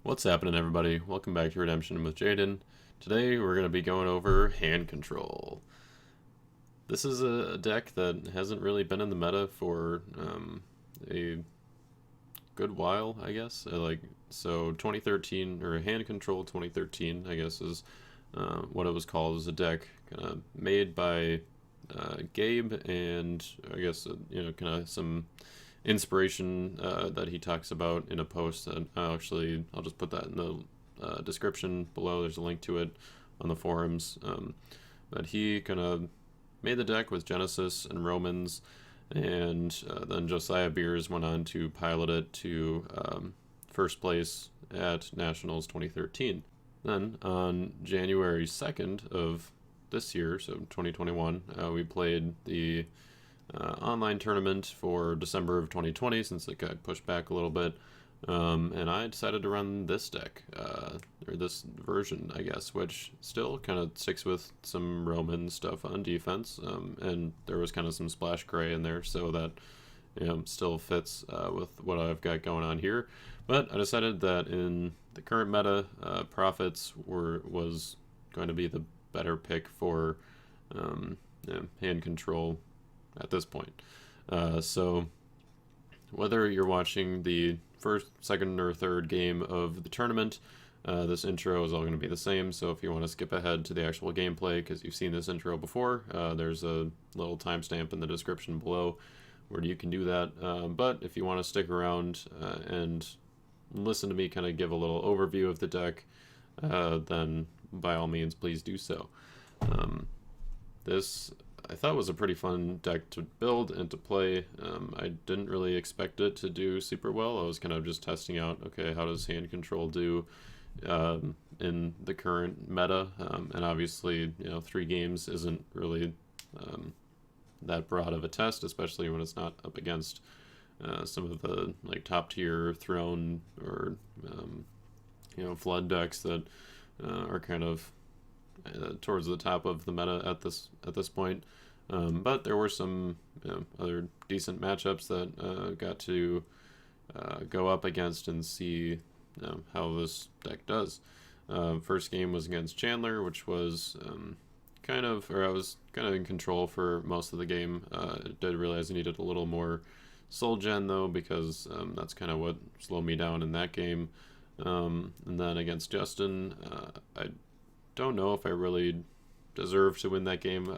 What's happening, everybody? Welcome back to Redemption with Jaden. Today we're going to be going over hand control. This is a deck that hasn't really been in the meta for a good while, I guess. 2013, or hand control 2013, I guess is what it was called. It was a deck kind of made by Gabe, and I guess kind of some inspiration that he talks about in a post. And I'll just put that in the description below. There's a link to it on the forums. But he kind of made the deck with Genesis and Romans, and then Josiah Beers went on to pilot it to first place at Nationals 2013. Then on January 2nd of this year, so 2021, we played the online tournament for December of 2020, since it got pushed back a little bit, and I decided to run this deck, or this version, I guess, which still kind of sticks with some Roman stuff on defense, and there was kind of some Splash Gray in there, so that still fits with what I've got going on here. But I decided that in the current meta, Prophets was going to be the better pick for hand control at this point. So whether you're watching the first, second, or third game of the tournament, this intro is all going to be the same. So if you want to skip ahead to the actual gameplay because you've seen this intro before, there's a little timestamp in the description below where you can do that. But if you want to stick around and listen to me kind of give a little overview of the deck, then by all means, please do so. This I thought was a pretty fun deck to build and to play. I didn't really expect it to do super well. I was kind of just testing out, okay, how does hand control do in the current meta? And obviously, 3 games isn't really that broad of a test, especially when it's not up against some of the top tier Throne or Flood decks that are kind of towards the top of the meta at this point. But there were some other decent matchups that got to go up against and see how this deck does. First game was against Chandler, which was I was kind of in control for most of the game. I did realize I needed a little more soul gen though, because that's kind of what slowed me down in that game. And then against Justin, I don't know if I really deserved to win that game.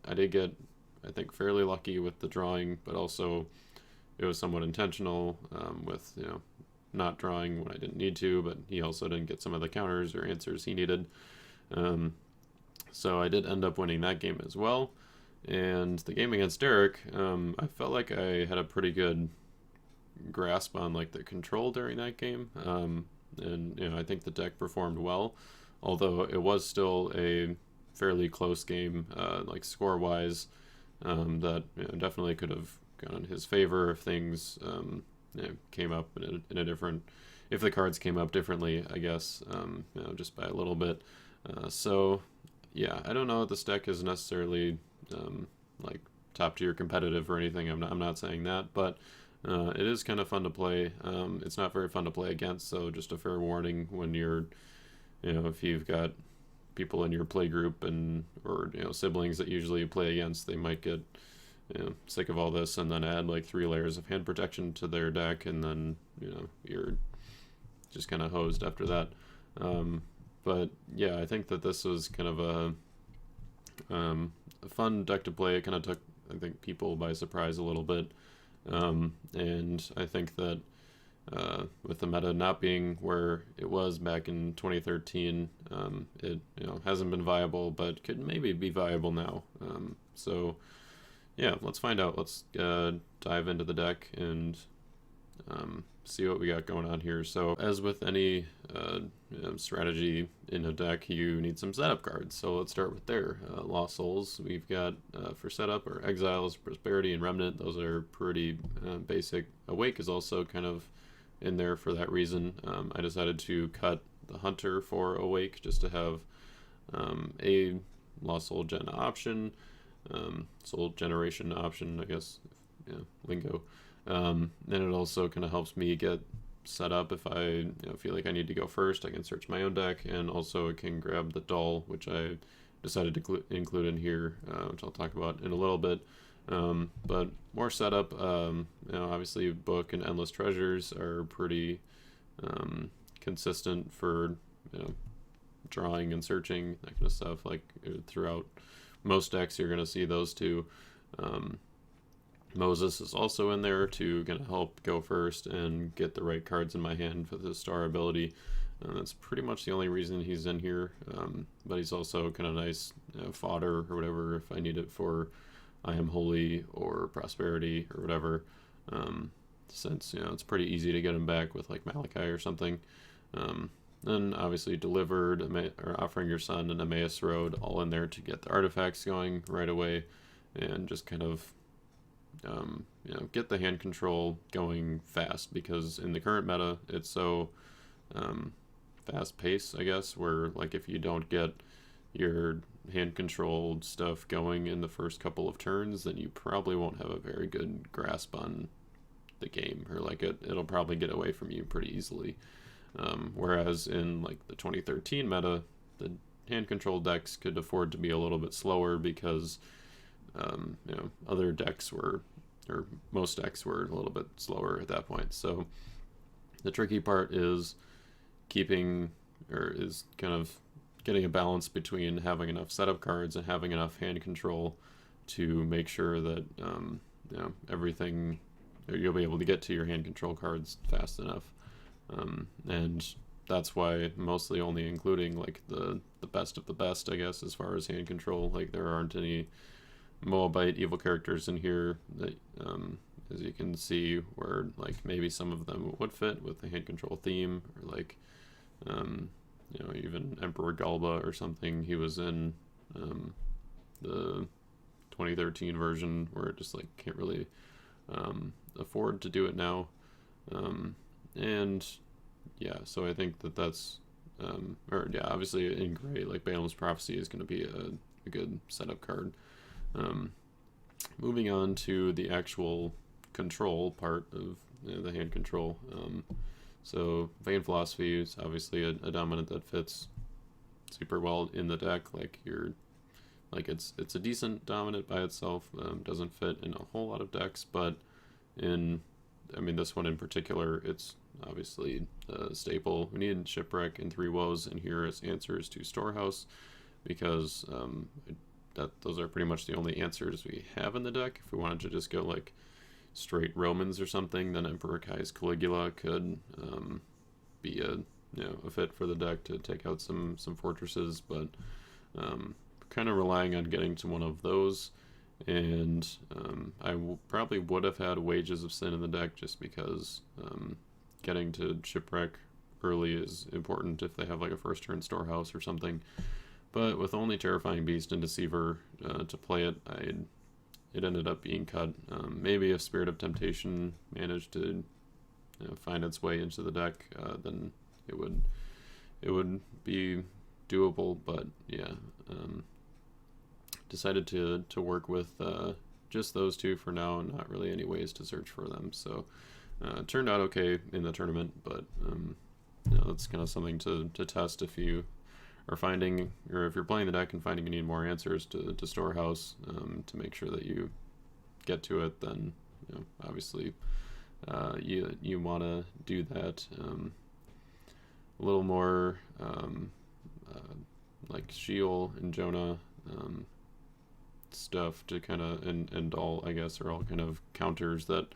I did get, I think, fairly lucky with the drawing, but also it was somewhat intentional with not drawing when I didn't need to, but he also didn't get some of the counters or answers he needed. So I did end up winning that game as well. And the game against Derek, I felt like I had a pretty good grasp on the control during that game, and I think the deck performed well, although it was still a fairly close game, score wise, that definitely could have gone in his favor if things came up in a different, if the cards came up differently, I guess, just by a little bit. So yeah, I don't know if this deck is necessarily top tier competitive or anything. I'm not saying that, but it is kind of fun to play. It's not very fun to play against, so just a fair warning when you're, if you've got people in your play group or siblings that usually you play against, they might get sick of all this and then add 3 layers of hand protection to their deck, and then you're just kind of hosed after that. But yeah, I think that this was kind of a fun deck to play. It kind of took, I think, people by surprise a little bit, and I think that with the meta not being where it was back in 2013, it hasn't been viable, but could maybe be viable now. So yeah, let's find out. Let's dive into the deck and see what we got going on here. So as with any strategy in a deck, you need some setup cards. So let's start with there. Lost Souls we've got for setup, or Exiles, Prosperity, and Remnant. Those are pretty basic. Awake is also kind of in there for that reason. I decided to cut the Hunter for Awake just to have a Lost Soul Gen option, Soul Generation option, I guess, lingo. And it also kind of helps me get set up. If I feel like I need to go first, I can search my own deck, and also it can grab the doll, which I decided to include in here, which I'll talk about in a little bit. But more setup, obviously Book and Endless Treasures are pretty consistent for drawing and searching, that kind of stuff. Like throughout most decks, you're going to see those two. Moses is also in there to kind of help go first and get the right cards in my hand for the star ability. That's pretty much the only reason he's in here, but he's also kind of nice fodder or whatever if I need it for I Am Holy or Prosperity or whatever, since it's pretty easy to get him back with like Malachi or something. Then obviously Delivered, or Offering Your Son, and Emmaus Road, all in there to get the artifacts going right away, and just kind of get the hand control going fast, because in the current meta it's so fast paced, I guess, where like if you don't get your hand controlled stuff going in the first couple of turns, then you probably won't have a very good grasp on the game, or like it'll probably get away from you pretty easily. Whereas in like the 2013 meta, the hand control decks could afford to be a little bit slower because other decks were, or most decks were, a little bit slower at that point. So the tricky part is getting a balance between having enough setup cards and having enough hand control to make sure that everything, you'll be able to get to your hand control cards fast enough. And that's why mostly only including like the best of the best, I guess, as far as hand control. Like there aren't any Moabite evil characters in here that, as you can see, where like maybe some of them would fit with the hand control theme, or like even Emperor Galba or something. He was in the 2013 version, where it just like can't really afford to do it now. And yeah, so I think that's obviously in gray, like Balaam's Prophecy is going to be a good setup card. Moving on to the actual control part of the hand control. So Vain Philosophy is obviously a dominant that fits super well in the deck. Like it's a decent dominant by itself. Doesn't fit in a whole lot of decks, but this one in particular, it's obviously a staple. We need Shipwreck and Three Woes in here as answers to Storehouse, because those are pretty much the only answers we have in the deck. If we wanted to just go like straight Romans or something, then Emperor Kai's Caligula could be a fit for the deck to take out some fortresses, but kind of relying on getting to one of those. And I probably would have had Wages of Sin in the deck, just because getting to Shipwreck early is important if they have like a first turn Storehouse or something. But with only Terrifying Beast and Deceiver to play it, it ended up being cut. Maybe if Spirit of Temptation managed to find its way into the deck, then it would be doable. But yeah, decided to work with just those two for now, and not really any ways to search for them. So it turned out okay in the tournament, but that's kind of something to test if you are finding, or if you're playing the deck and finding you need more answers to Storehouse, to make sure that you get to it. Then obviously you want to do that. A little more like Sheol and Jonah stuff to kind of, and all, I guess, are all kind of counters that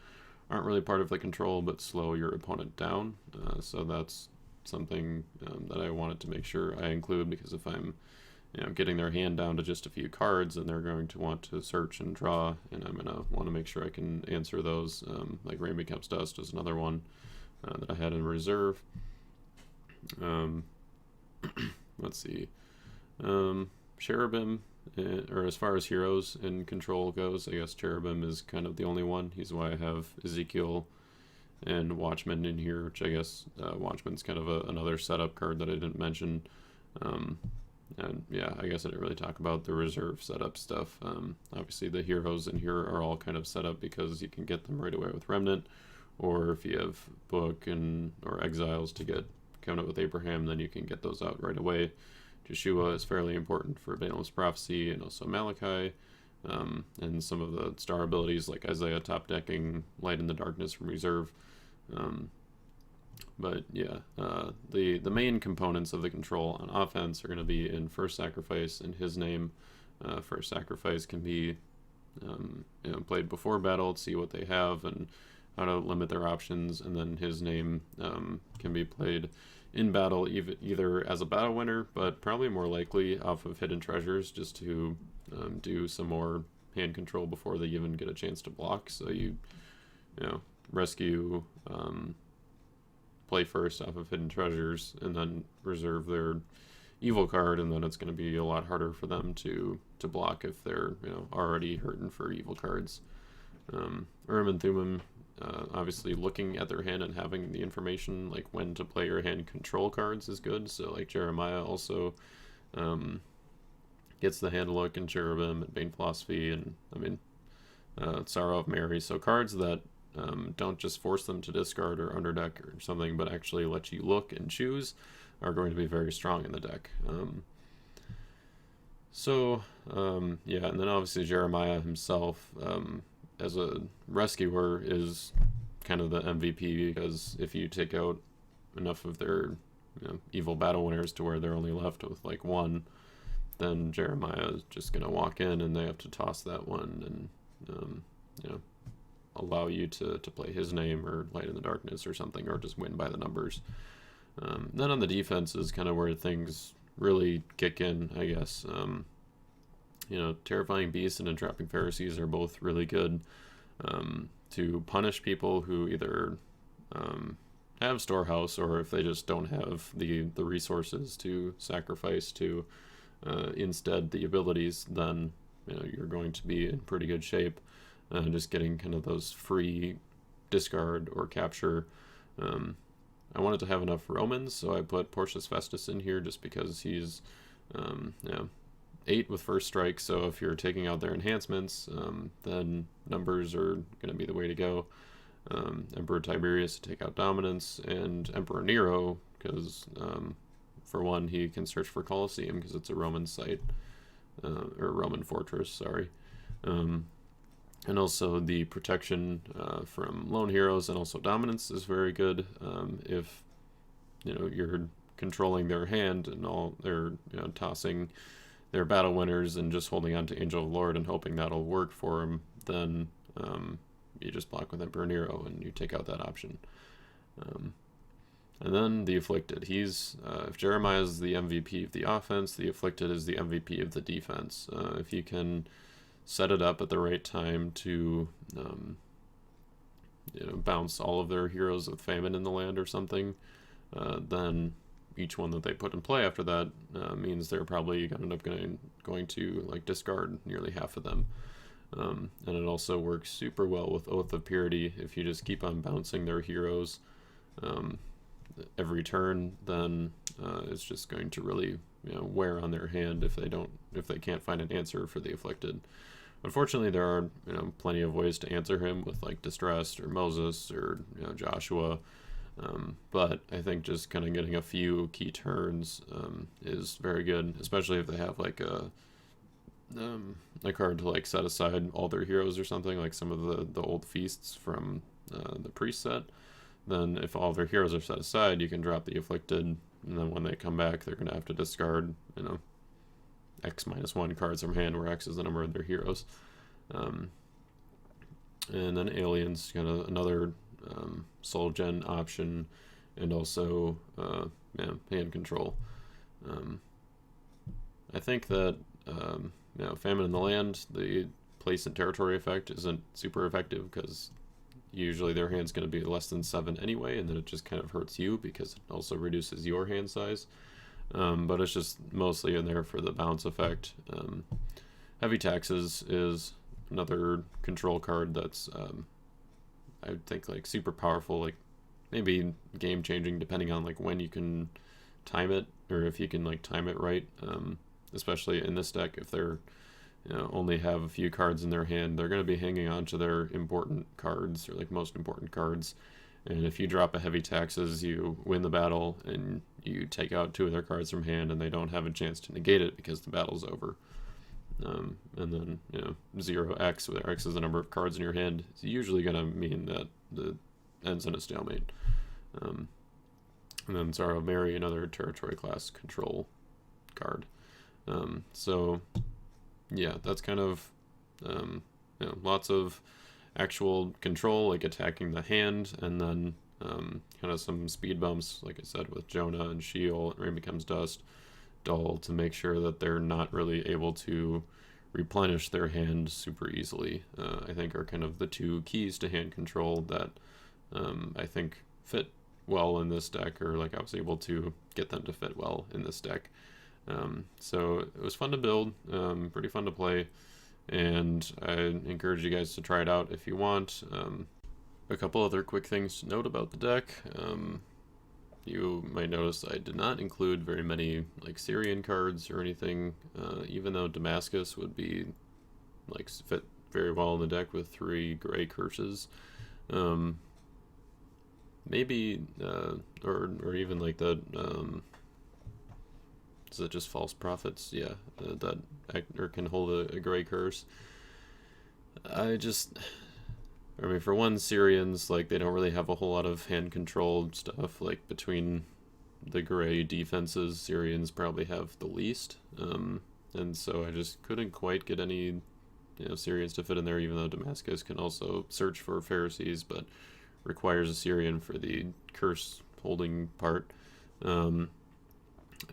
aren't really part of the control but slow your opponent down. So that's something that I wanted to make sure I include, because if I'm getting their hand down to just a few cards, then they're going to want to search and draw, and I'm going to want to make sure I can answer those. Like Rain Becomes Dust is another one that I had in reserve. Let's see. Cherubim, or as far as heroes in control goes, I guess Cherubim is kind of the only one. He's why I have Ezekiel and Watchman in here, which I guess Watchman's kind of another setup card that I didn't mention. And yeah, I guess I didn't really talk about the reserve setup stuff. Obviously the heroes in here are all kind of set up because you can get them right away with Remnant, or if you have Book and or Exiles to get Covenant with Abraham, then you can get those out right away. Joshua is fairly important for Balaam's Prophecy and also Malachi, and some of the star abilities like Isaiah top decking Light in the Darkness from Reserve. But yeah, the main components of the control on offense are going to be in First Sacrifice and His Name. First Sacrifice can be played before battle to see what they have and how to limit their options, and then His Name can be played in battle either as a battle winner, but probably more likely off of hidden treasures, just to do some more hand control before they even get a chance to block. So you rescue, play first off of hidden treasures, and then reserve their evil card, and then it's going to be a lot harder for them to block if they're already hurting for evil cards. Urim and Thummim, obviously looking at their hand and having the information like when to play your hand control cards is good. So like Jeremiah also gets the hand look, and Cherubim and Bane Philosophy, and Sorrow of Mary. So cards that don't just force them to discard or underdeck or something, but actually let you look and choose, are going to be very strong in the deck. Yeah, and then obviously Jeremiah himself, as a rescuer, is kind of the MVP, because if you take out enough of their evil battle winners to where they're only left with like one, then Jeremiah is just going to walk in and they have to toss that one and allow you to play His Name or Light in the Darkness or something, or just win by the numbers. Then on the defense is kind of where things really kick in, I guess. Terrifying Beast and Entrapping Pharisees are both really good to punish people who either have Storehouse, or if they just don't have the resources to sacrifice to instead the abilities, then you're going to be in pretty good shape. Just getting kind of those free discard or capture. I wanted to have enough Romans, so I put Porcius Festus in here just because he's 8 with first strike, so if you're taking out their enhancements, then numbers are going to be the way to go. Emperor Tiberius to take out dominance, and Emperor Nero, because for one, he can search for Coliseum because it's a Roman site, or Roman fortress, sorry. And also the protection from lone heroes and also dominance is very good. If you're controlling their hand and all, they're tossing their battle winners and just holding on to Angel of the Lord and hoping that'll work for them, then you just block with Emperor Nero and you take out that option. And then the Afflicted. He's if Jeremiah is the MVP of the offense, the Afflicted is the MVP of the defense. If you can set it up at the right time to bounce all of their heroes with famine in the land or something, then each one that they put in play after that means they're probably going to end up going to like discard nearly half of them. And it also works super well with Oath of Purity. If you just keep on bouncing their heroes every turn, then it's just going to really wear on their hand if they can't find an answer for the Afflicted. Unfortunately, there are plenty of ways to answer him with like Distressed or Moses or Joshua, but I think just kind of getting a few key turns is very good, especially if they have like a card to like set aside all their heroes or something, like some of the old feasts from the priest set. Then if all their heroes are set aside, you can drop the Afflicted, and then when they come back, they're gonna have to discard X-1 cards from hand, where X is the number of their heroes. And then Aliens, kind of another soul gen option, and also hand control. I think that Famine in the Land, the place and territory effect isn't super effective because usually their hand's going to be less than 7 anyway, and then it just kind of hurts you because it also reduces your hand size. But it's just mostly in there for the bounce effect. Heavy Taxes is another control card that's I would think like super powerful, like maybe game changing depending on like when you can time it, or if you can like time it right. Especially in this deck, if they're only have a few cards in their hand, they're going to be hanging on to their important cards, or like most important cards. And if you drop a heavy taxes, you win the battle, and you take out 2 of their cards from hand, and they don't have a chance to negate it because the battle's over. And then 0x, where x is the number of cards in your hand, is usually going to mean that the ends in a stalemate. And then Sorrow of Mary, another territory class control card. So yeah, that's kind of lots of actual control, like attacking the hand, and then kind of some speed bumps, like I said, with Jonah and Sheol, Rain Becomes Dust, Dull, to make sure that they're not really able to replenish their hand super easily. I think are kind of the 2 keys to hand control that I think fit well in this deck, or like I was able to get them to fit well in this deck. So it was fun to build, pretty fun to play, and I encourage you guys to try it out if you want. A couple other quick things to note about the deck. You might notice I did not include very many like Syrian cards or anything, even though Damascus would be like fit very well in the deck with 3 gray curses. Maybe or even like the is it just False Prophets? Yeah, that or can hold a gray curse. I mean, for one, Syrians, like, they don't really have a whole lot of hand control stuff. Like, between the gray defenses, Syrians probably have the least. And so I just couldn't quite get any Syrians to fit in there, even though Damascus can also search for Pharisees, but requires a Syrian for the curse holding part.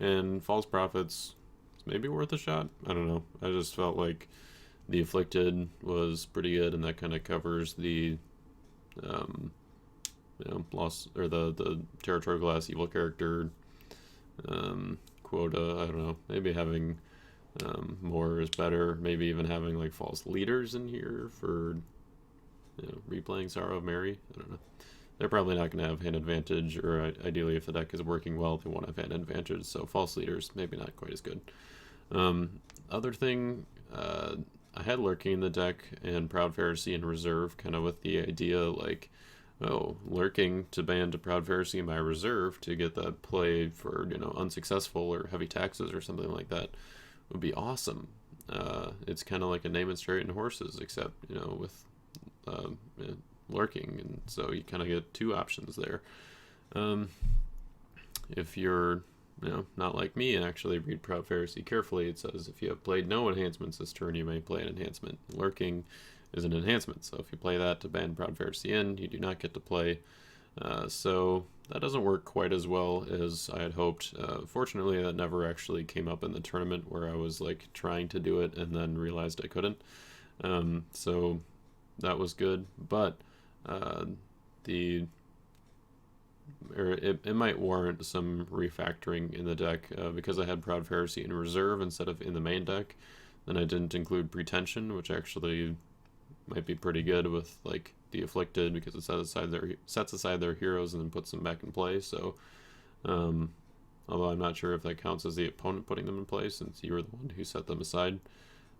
And False Prophets is maybe worth a shot. I don't know. I just felt like the Afflicted was pretty good, and that kind of covers the loss, or the territory class evil character quota. I don't know. Maybe having more is better. Maybe even having like false leaders in here for replaying Sorrow of Mary. I don't know. They're probably not going to have hand advantage, or ideally, if the deck is working well, they won't have hand advantage. So false leaders, maybe not quite as good. Other thing, I had Lurking in the deck and Proud Pharisee in reserve, kind of with the idea like, oh, Lurking to ban to Proud Pharisee in my reserve to get that play for unsuccessful or heavy taxes or something like that would be awesome. It's kind of like a Name and Straighten Horses, except with Lurking, and so you kind of get 2 options there. If you're not like me and actually read Proud Pharisee carefully, it says if you have played no enhancements this turn, you may play an enhancement. Lurking is an enhancement, so if you play that to ban Proud Pharisee in, you do not get to play. So that doesn't work quite as well as I had hoped. Fortunately, that never actually came up in the tournament, where I was like trying to do it and then realized I couldn't. So that was good, but it might warrant some refactoring in the deck, because I had Proud Pharisee in reserve instead of in the main deck. Then I didn't include Pretension, which actually might be pretty good with like the Afflicted, because it sets aside their heroes and then puts them back in play. So although I'm not sure if that counts as the opponent putting them in play, since you were the one who set them aside,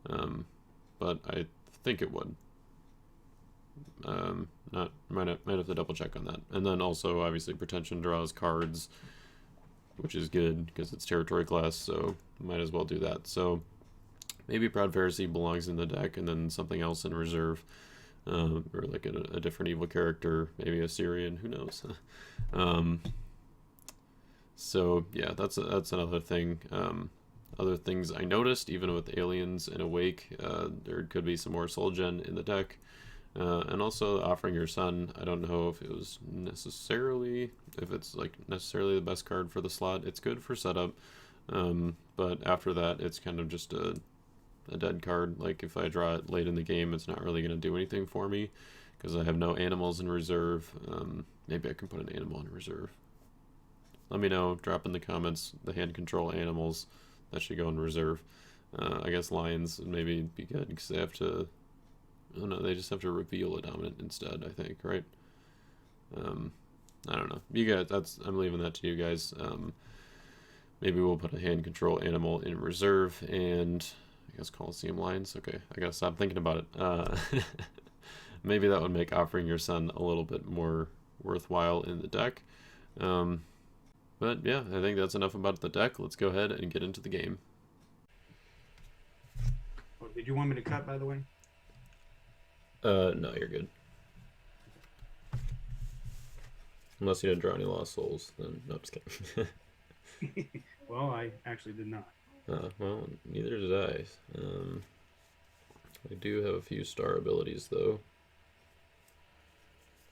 but I think it would. Might have to double check on that. And then also, obviously, Pretension draws cards, which is good because it's territory class, so might as well do that. So maybe Proud Pharisee belongs in the deck, and then something else in reserve, or like a different evil character, maybe a Syrian, who knows. So yeah, that's another thing. Other things I noticed, even with Aliens and Awake, there could be some more Soul Gen in the deck. And also Offering Your Son, I don't know if it's necessarily the best card for the slot. It's good for setup, but after that, it's kind of just a dead card. Like, if I draw it late in the game, it's not really going to do anything for me, because I have no animals in reserve. Maybe I can put an animal in reserve. Let me know, drop in the comments the hand control animals that should go in reserve. I guess lions would maybe be good, because they have to... Oh no, they just have to reveal a dominant instead, I think, right? I don't know. You guys, I'm leaving that to you guys. Maybe we'll put a hand control animal in reserve, and I guess Coliseum lines. Okay, I gotta stop thinking about it. Maybe that would make offering your son a little bit more worthwhile in the deck. But yeah, I think that's enough about the deck. Let's go ahead and get into the game. Oh, did you want me to cut, by the way? No, you're good. Unless you didn't draw any Lost Souls, then no, just kidding. Well, I actually did not. Well, neither did I. I do have a few star abilities, though.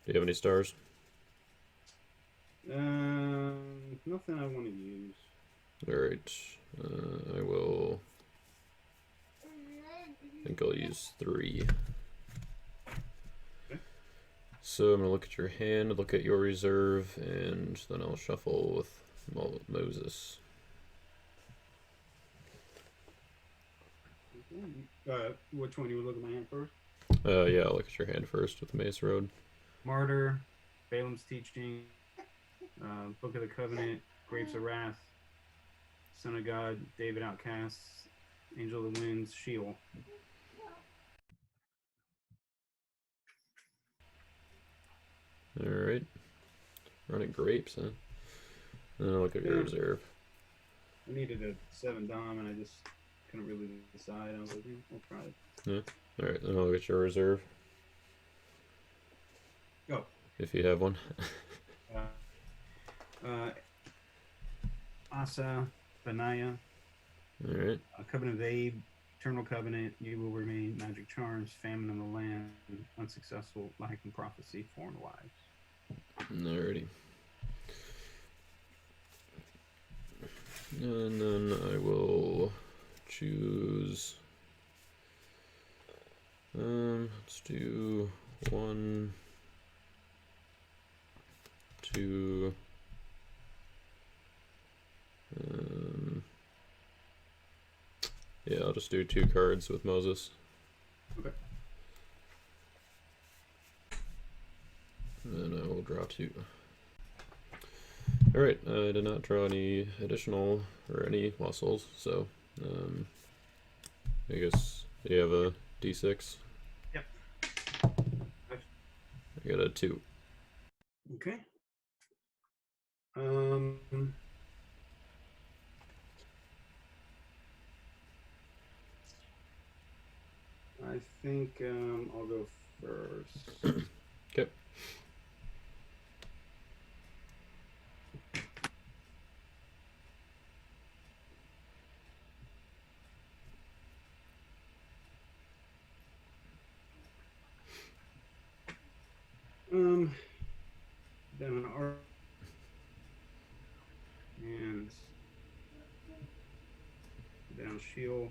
Do you have any stars? Nothing I want to use. Alright. I will... I think I'll use 3. Okay. So I'm going to look at your hand, look at your reserve, and then I'll shuffle with Moses. Which one? You would look at my hand first? Yeah, I'll look at your hand first with Mace Road. Martyr, Balaam's Teaching, Book of the Covenant, Grapes of Wrath, Son of God, David Outcast, Angel of the Winds, Sheol. Alright. Running grapes, huh? And I'll look at your reserve. I needed a 7 Dom and I just couldn't really decide. I was like, we'll try it. Yeah. Alright, then I'll look at your reserve. Go. If you have one. Asa, Benaiah. Alright. Covenant of Abe, Eternal Covenant, You Will Remain, Magic Charms, Famine in the Land, Unsuccessful, Life and Prophecy, Foreign Wives. Alrighty. And then I will choose... let's do 1, 2... yeah, I'll just do 2 cards with Moses. Okay. And then I will draw 2. Alright, I did not draw any additional or any Lost Souls, so I guess you have a D6. Yep. I got a 2. Okay. I think I'll go first. Okay. Down art and down Sheol.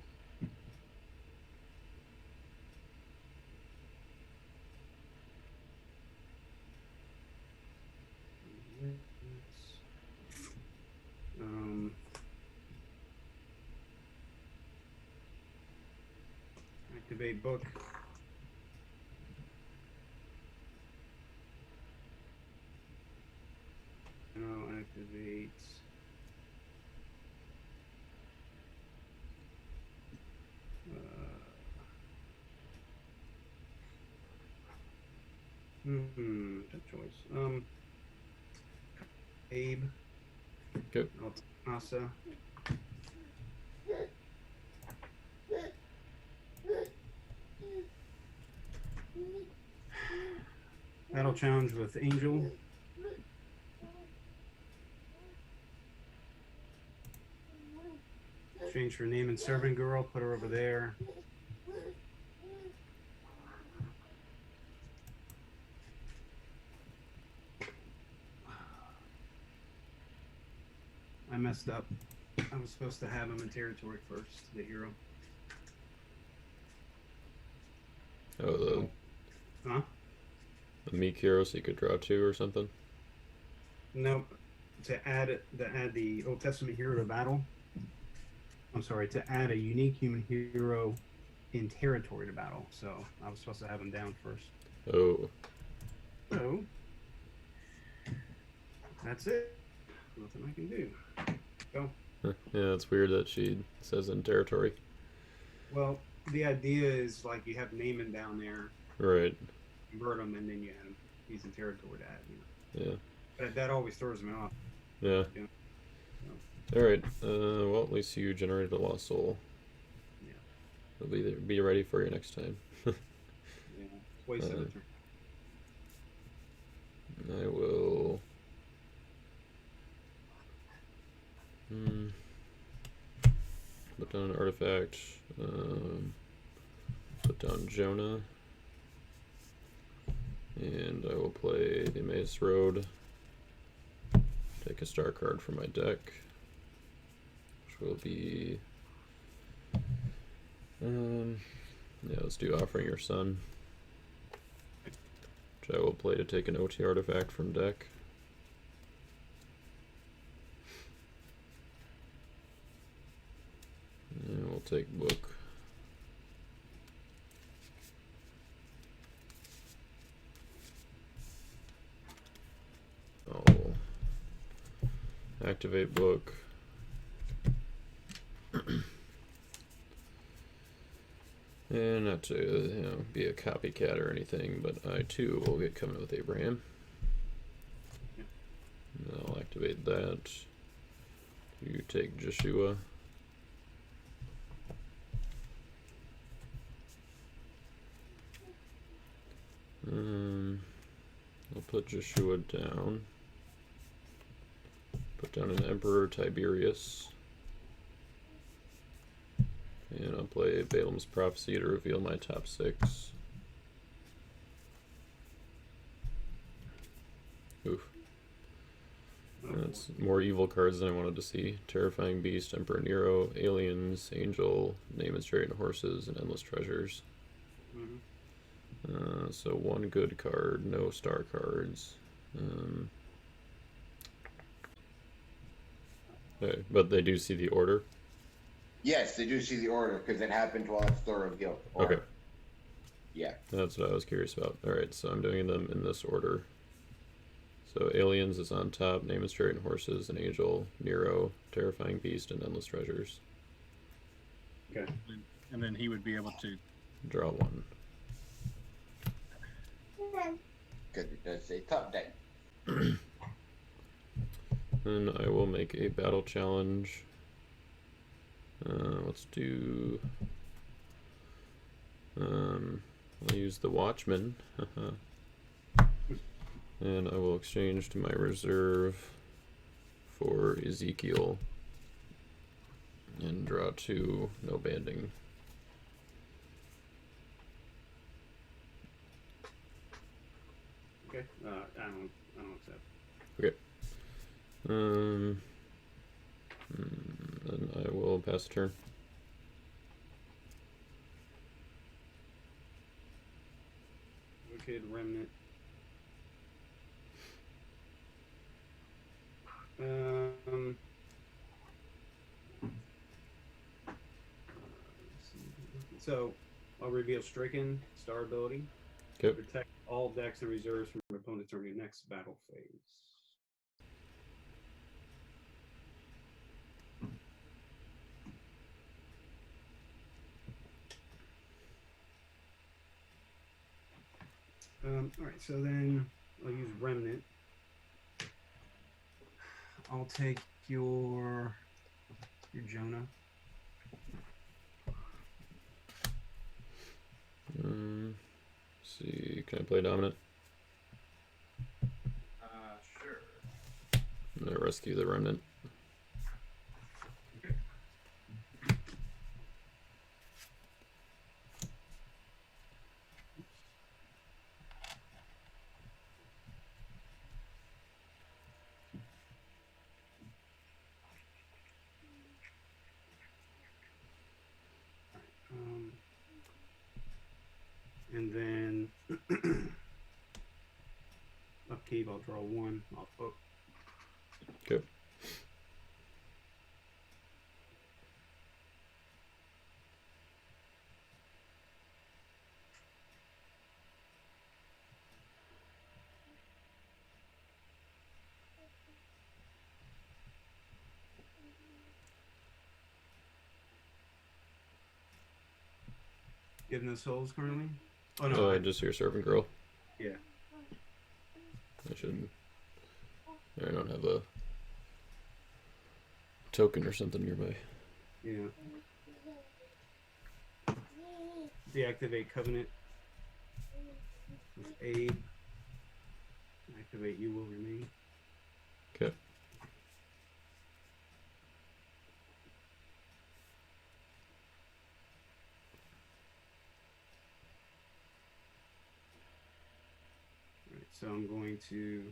Activate book. And I'll activate good choice. Abe. Go. Asa. Battle challenge with Angel. Change her name and servant girl, put her over there. I messed up. I was supposed to have him in territory first, the hero. Oh, the meek hero, so you could draw 2 or something? Nope. To add the Old Testament hero to battle. I'm sorry, to add a unique human hero in territory to battle. So I was supposed to have him down first. Oh. So that's it. Nothing I can do. Go. Yeah, it's weird that she says in territory. Well, the idea is like you have naming down there, Right. convert them, and then you add them. He's in territory to add. Yeah. That always throws me off. Yeah. You know? So, Alright. Well, at least you generated a lost soul. yeah, It'll be ready for you next time. yeah. It's wasted a turn. I will. Hmm. Put down an artifact. Put down Jonah. And I will play the Emmaus Road. Take a star card from my deck. Which will be. Yeah, let's do Offering Your Son. Which I will play to take an OT artifact from deck. And we'll take Book. I'll activate Book. And not to be a copycat or anything, but I too will get Covenant with Abraham. Yeah. I'll activate that. You take Joshua. I'll put Joshua down. Put down an Emperor Tiberius. And I'll play Balaam's Prophecy to reveal my top 6. Oof. That's more evil cards than I wanted to see. Terrifying Beast, Emperor Nero, Aliens, Angel, Name and Chariot and Horses, and Endless Treasures. So one good card, no star cards. Okay, but they do see the order. Yes, they do see the order because it happened while it's Store of Guilt. Okay. Yeah. That's what I was curious about. Alright, so I'm doing them in this order. So Aliens is on top, Name and Chariot and Horses, and Angel, Nero, Terrifying Beast, and Endless Treasures. Okay. And then he would be able to Draw 1. Because it does say top deck. Then I will make a battle challenge. Let's do. I'll use the Watchman. And I will exchange to my reserve for Ezekiel. And draw 2, no banding. Okay. I don't accept. Okay. Then I will pass the turn. Wicked Remnant. So I'll reveal Stricken, star ability. Okay. Protect all decks and reserves from opponents during your next battle phase. All right, so then I'll use Remnant. I'll take your Jonah. See, can I play Dominant? Sure. I'm gonna rescue the Remnant. Okay. And then upkeep, I'll draw 1 off book. Okay. Give no souls currently? Oh no. Oh, just your servant girl. Yeah. I should. I don't have a token or something nearby. Yeah. Deactivate Covenant with aid. Activate You Will Remain. Okay. Alright, so I'm going to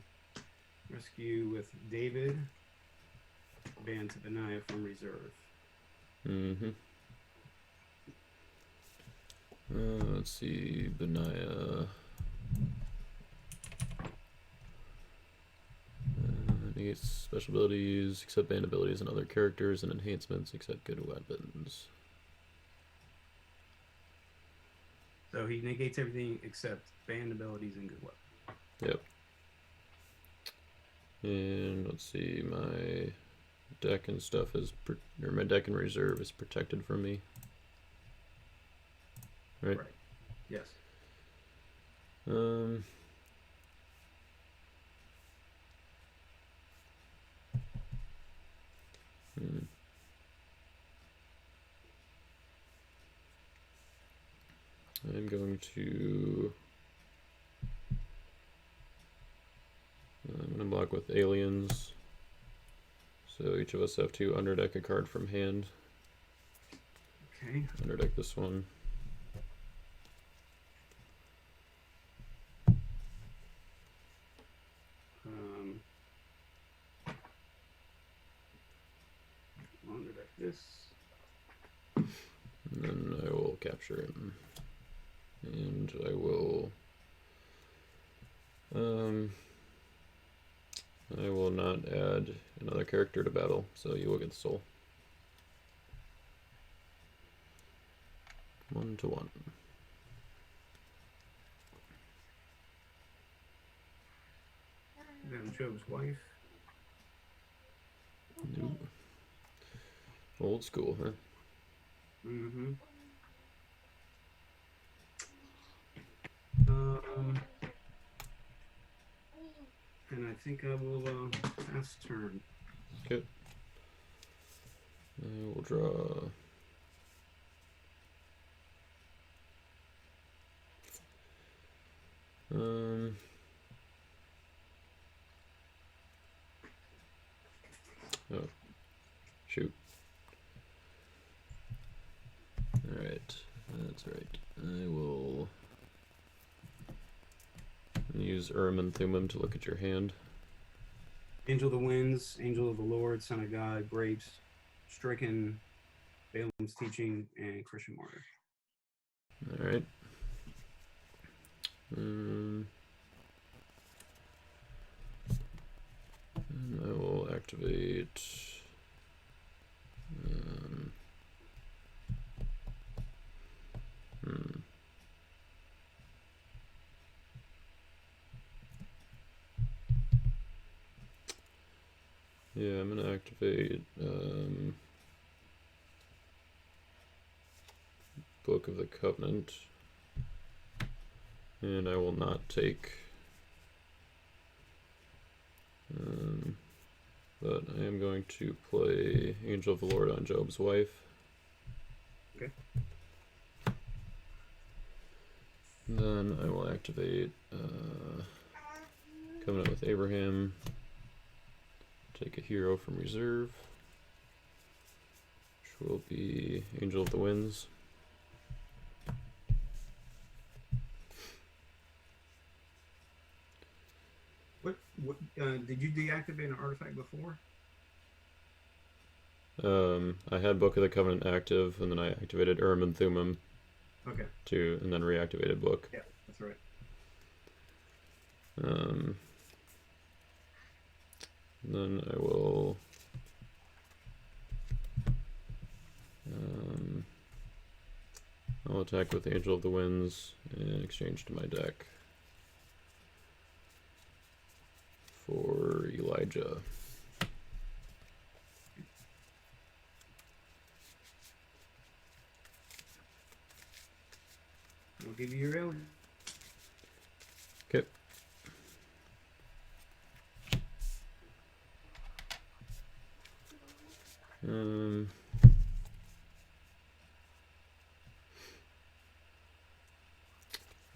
rescue with David, ban to Benaiah from reserve. Mm-hmm. Let's see, Benaiah. Negates special abilities, except banned abilities and other characters, and enhancements, except good weapons. So he negates everything except banned abilities and good weapons. Yep. And let's see, my deck and stuff is, or my deck and reserve is protected from me. Right? Yes. Um. I'm going to. I'm going to block with aliens. So each of us have to underdeck a card from hand. Okay. Underdeck this one. Underdeck this. And then I will capture him. And I will. I will not add another character to battle, so you will get the soul. 1-1. Then Job's wife. Ooh. Old school, huh? Mm-hmm. And I think I will pass turn. Okay. I will draw. Oh, shoot. Alright, that's right. I will use Urim and Thummim to look at your hand. Angel of the Winds, Angel of the Lord, Son of God, Grapes, Stricken, Balaam's Teaching, and Christian Martyr. Alright. And I will activate. Yeah, I'm gonna activate Book of the Covenant, and I will not take. But I am going to play Angel of the Lord on Job's wife. Okay. Then I will activate Covenant with Abraham. Take a hero from reserve, which will be Angel of the Winds. What did you deactivate an artifact before? I had Book of the Covenant active, and then I activated Urim and Thummim. Okay. And then reactivated Book. Yeah, that's right. Then I will. I'll attack with Angel of the Winds in exchange to my deck for Elijah. give you your L. Okay.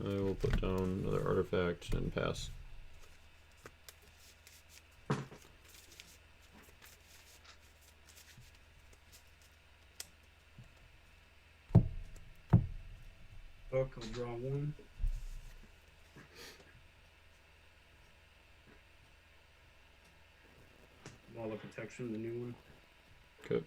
I will put down another artifact and pass. Book, I'll draw one. Wall of Protection, the new one. Okay.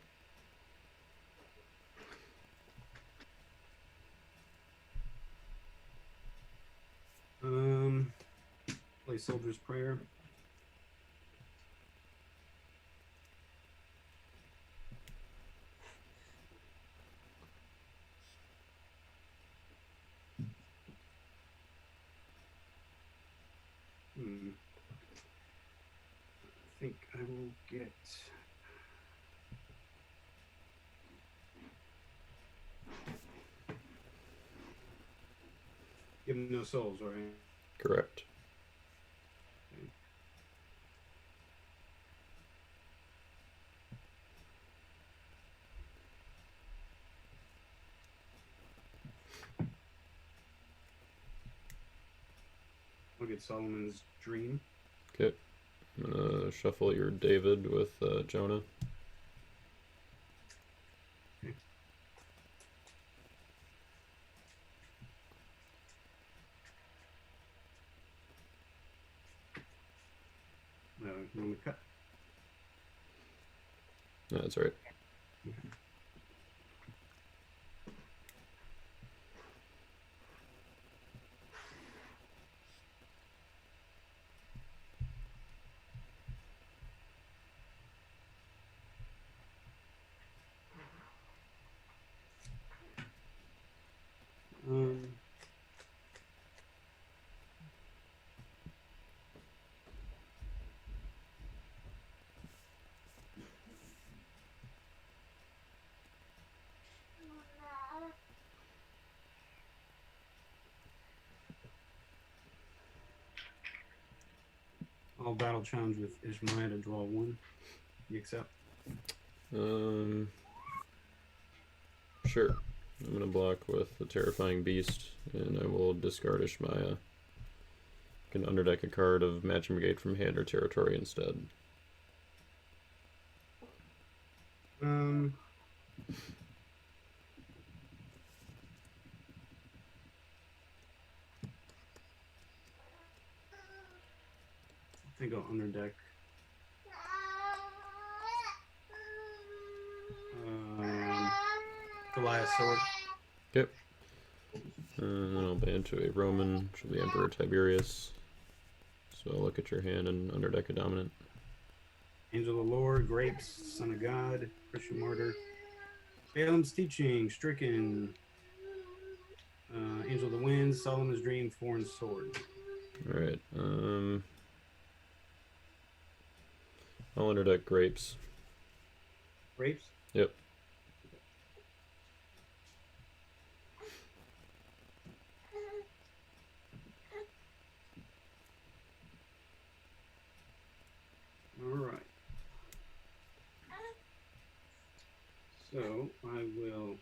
Play Soldier's Prayer. I think I will get. Give him no souls, right? Correct. I'll get Solomon's Dream. Okay. I'm gonna shuffle your David with Jonah. Okay. You want me to cut? Yeah, that's right. I'll battle challenge with Ishmael to draw one. You accept? Sure. I'm gonna block with the Terrifying Beast, and I will discard Ishmael. Can underdeck a card of match and negate from hand or territory instead. I think I'll underdeck. Goliath Sword. Okay. And then I'll ban to a Roman, which will be Emperor Tiberius. So I'll look at your hand and underdeck a dominant. Angel of the Lord, Grapes, Son of God, Christian Martyr, Balaam's Teaching, Stricken, Angel of the Winds, Solomon's Dream, Foreign Sword. Alright, I'll underdeck Grapes. Grapes? Yep. Alright. So, I will...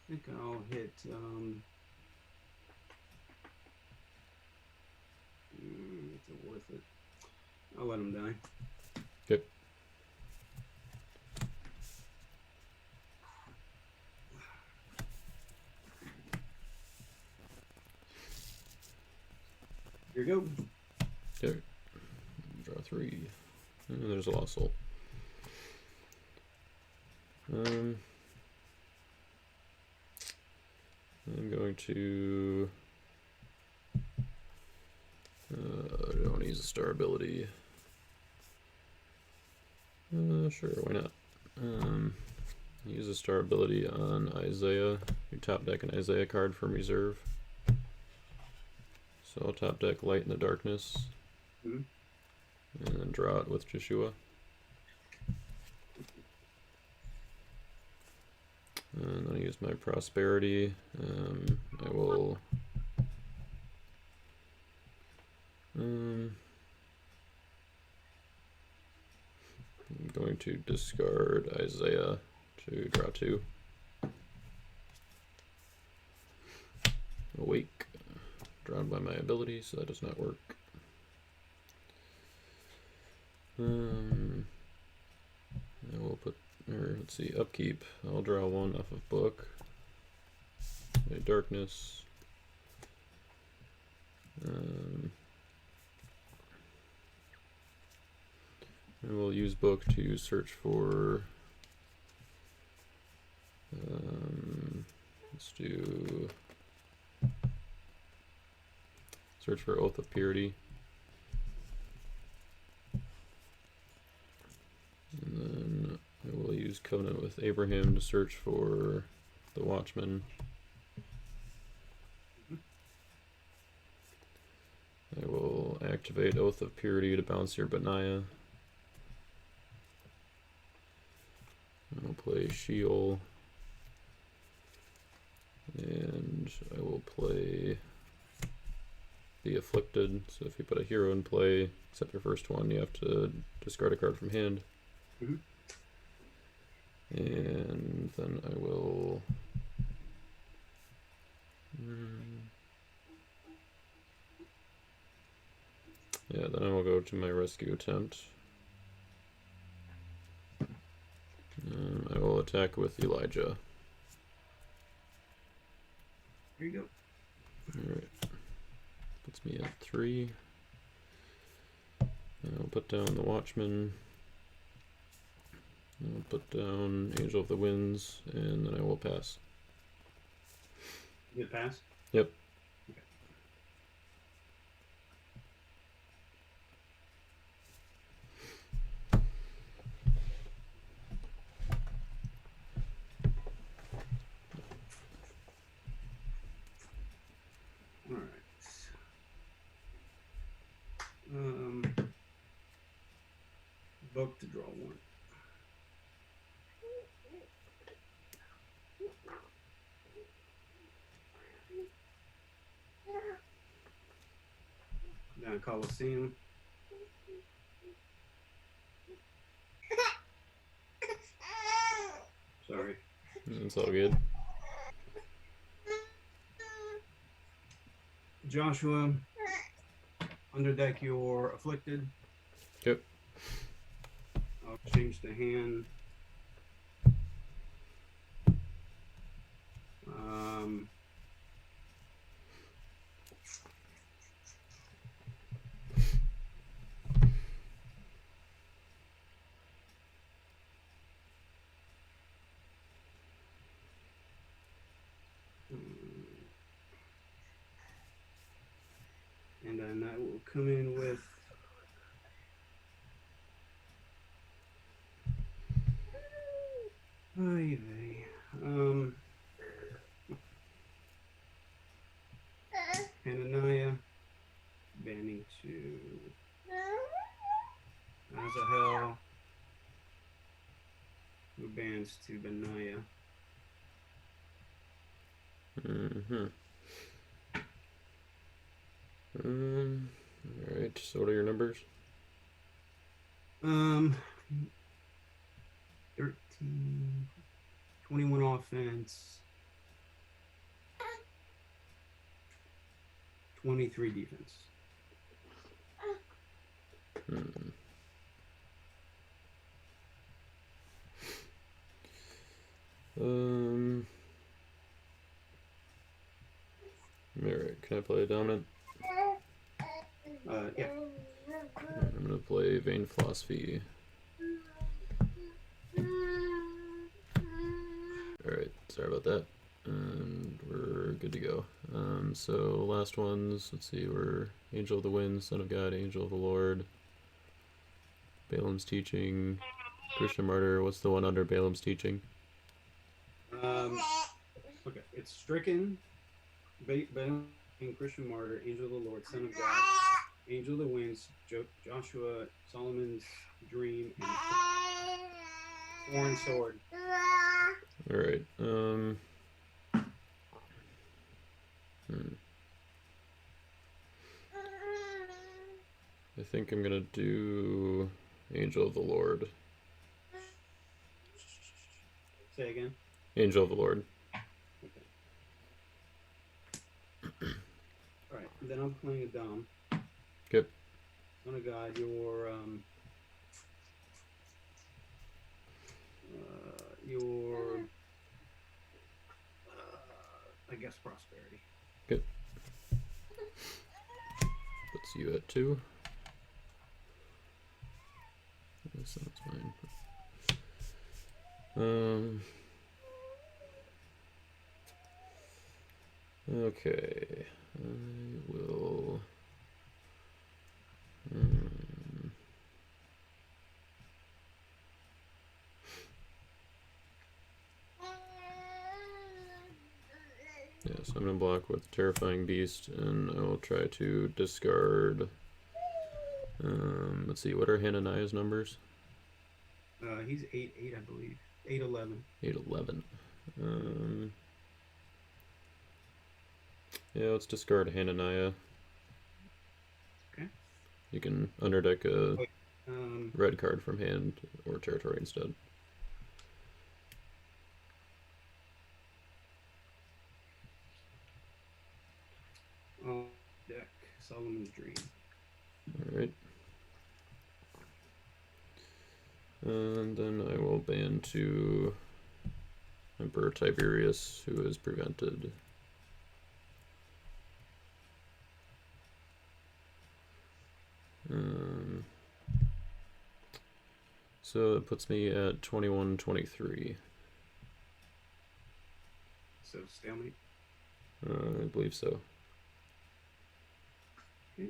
I think I'll hit, is it worth it? I'll let him die. Okay. Here you go. Okay. Draw 3. And there's a Lost Soul. I'm going to... I don't want to use a star ability. Sure, why not? Use a star ability on Isaiah. You top deck an Isaiah card from reserve. So I'll top deck Light in the Darkness. Mhm. And then draw it with Joshua. And then I use my Prosperity. I will... I'm going to discard Isaiah to draw 2. Awake. Drawn by my ability, so that does not work. I will put, or let's see, upkeep. I'll draw 1 off of book. A darkness. And we'll use book to search for. Let's do. Search for Oath of Purity. And then I will use Covenant with Abraham to search for the Watchman. I will activate Oath of Purity to bounce your Benaiah. I'll play Sheol. And I will play the Afflicted. So if you put a hero in play, except your first one, you have to discard a card from hand. Mhm. And then I will... yeah, then I will go to my rescue attempt. I will attack with Elijah. There you go. Alright. Puts me at 3. I'll put down the Watchman. I'll put down Angel of the Winds, and then I will pass. You pass? Yep. Okay. All right. Book to draw 1. Down Coliseum. Sorry. It's all good. Joshua, underdeck your Afflicted. Yep. I'll change the hand. And then I will come in with Hananiah, banning to Azahel, who bans to Benaiah. Alright, so what are your numbers? 13, 21 offense, 23 defense. Alright, can I play a dominant? Yeah. I'm gonna play Vain Philosophy. Alright, sorry about that. And we're good to go. So last ones, let's see, we're Angel of the Wind, Son of God, Angel of the Lord, Balaam's Teaching, Christian martyr. What's the one under Balaam's teaching? Okay, it's stricken, Balaam, Christian martyr, angel of the Lord, son of God, angel of the winds, Joshua, Solomon's dream, and foreign sword. All right. I think I'm gonna do Angel of the Lord. Say again. Angel of the Lord. Okay. All right. Then I'm playing a Dom. Yep. Son of God, your I guess prosperity. Good. Puts you at 2. That sounds fine. Okay. I will. Yeah, so I'm going to block with Terrifying Beast, and I will try to discard. Let's see, what are Hananiah's numbers? He's 8-8, I believe. 8-11. 8-11. Yeah, let's discard Hananiah. Okay. You can underdeck a red card from hand or territory instead. Deck Solomon's Dream. Alright. And then I will ban 2 Emperor Tiberius, who is prevented. So it puts me at 21-23. So stalemate. I believe so. Okay.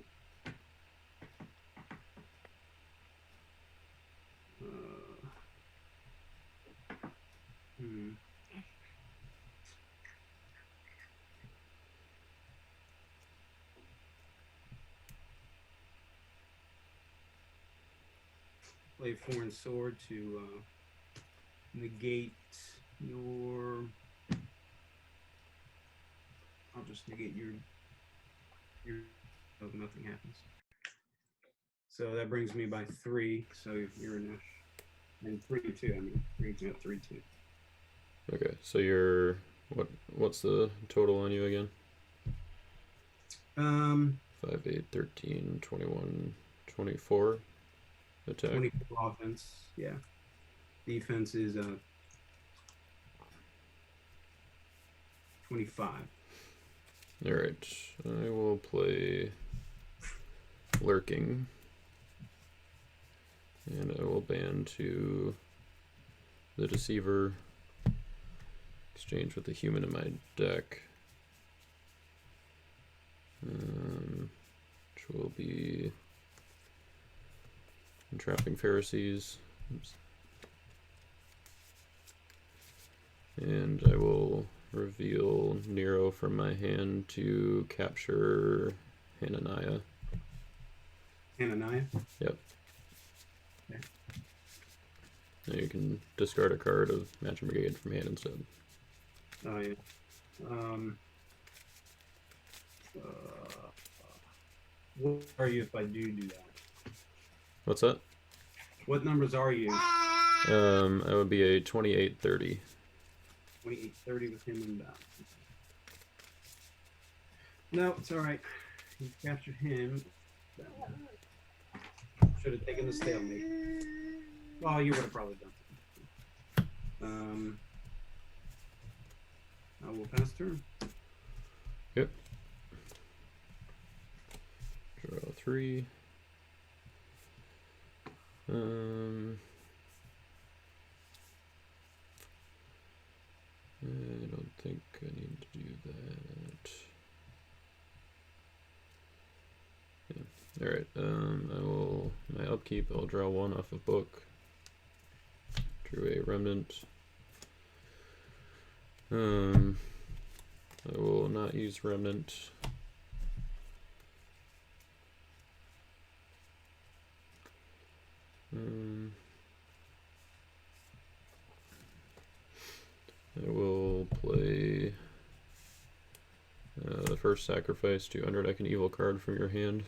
Play foreign sword to negate your. I'll just negate your. Oh, nothing happens. So that brings me by 3. So you're in a. And 3-2. I mean, brings me up 3-2. Okay, so you're what's the total on you again? 5, 8, 13, 21, 24 attack. 24 offense, yeah. Defense is 25. Alright, I will play Lurking. And I will ban 2 the Deceiver. Exchange with the human in my deck. Which will be Entrapping Pharisees. Oops. And I will reveal Nero from my hand to capture Hananiah. Hananiah? Yep. Okay. Now you can discard a card of Match and Brigade from hand instead. Oh, yeah. What are you if I do that? What's that? What numbers are you? I would be a 28-30. 28-30 with him in battle. No, it's alright. You captured him. Should have taken the stalemate. Well, you would have probably done something. I will pass turn. Yep. Draw 3. I don't think I need to do that. Yeah. Alright, I will, my upkeep, I'll draw 1 off of book. through a remnant. I will not use remnant. I will play the first sacrifice to underdeck an evil card from your hand.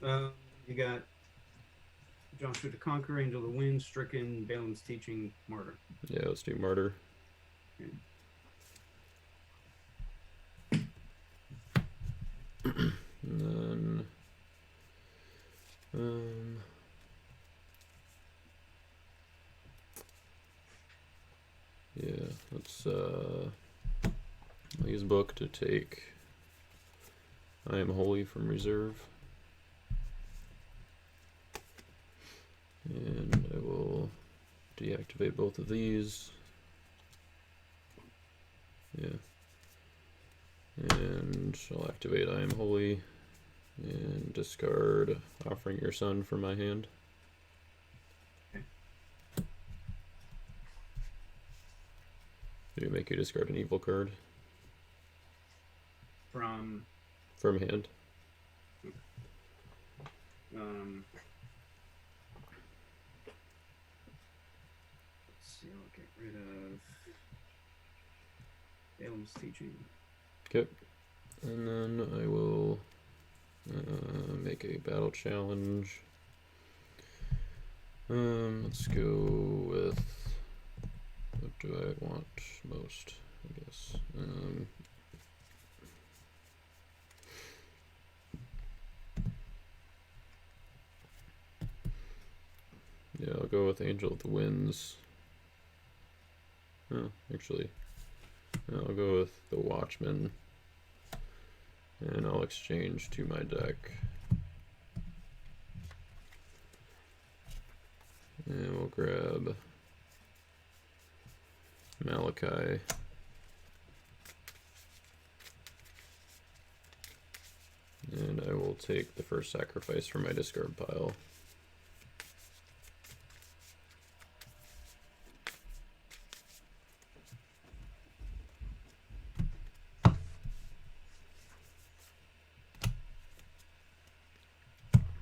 You got Joshua the Conqueror, Angel of the Wind, Stricken, Balaam's Teaching, Martyr. Yeah, let's do Martyr. Okay. And then yeah, let's I'll use book to take I Am Holy from reserve. And I will deactivate both of these. Yeah. And I'll activate I Am Holy and discard Offering Your Son from my hand. Okay. Do make you discard an evil card From hand. Let's see, I'll get rid of Balaam's Teaching. Okay. And then I will make a battle challenge. Let's go with, what do I want most, I guess. Yeah, I'll go with Angel of the Winds. Oh, actually, I'll go with the Watchman. And I'll exchange to my deck. And we'll grab Malachi. And I will take the first sacrifice from my discard pile.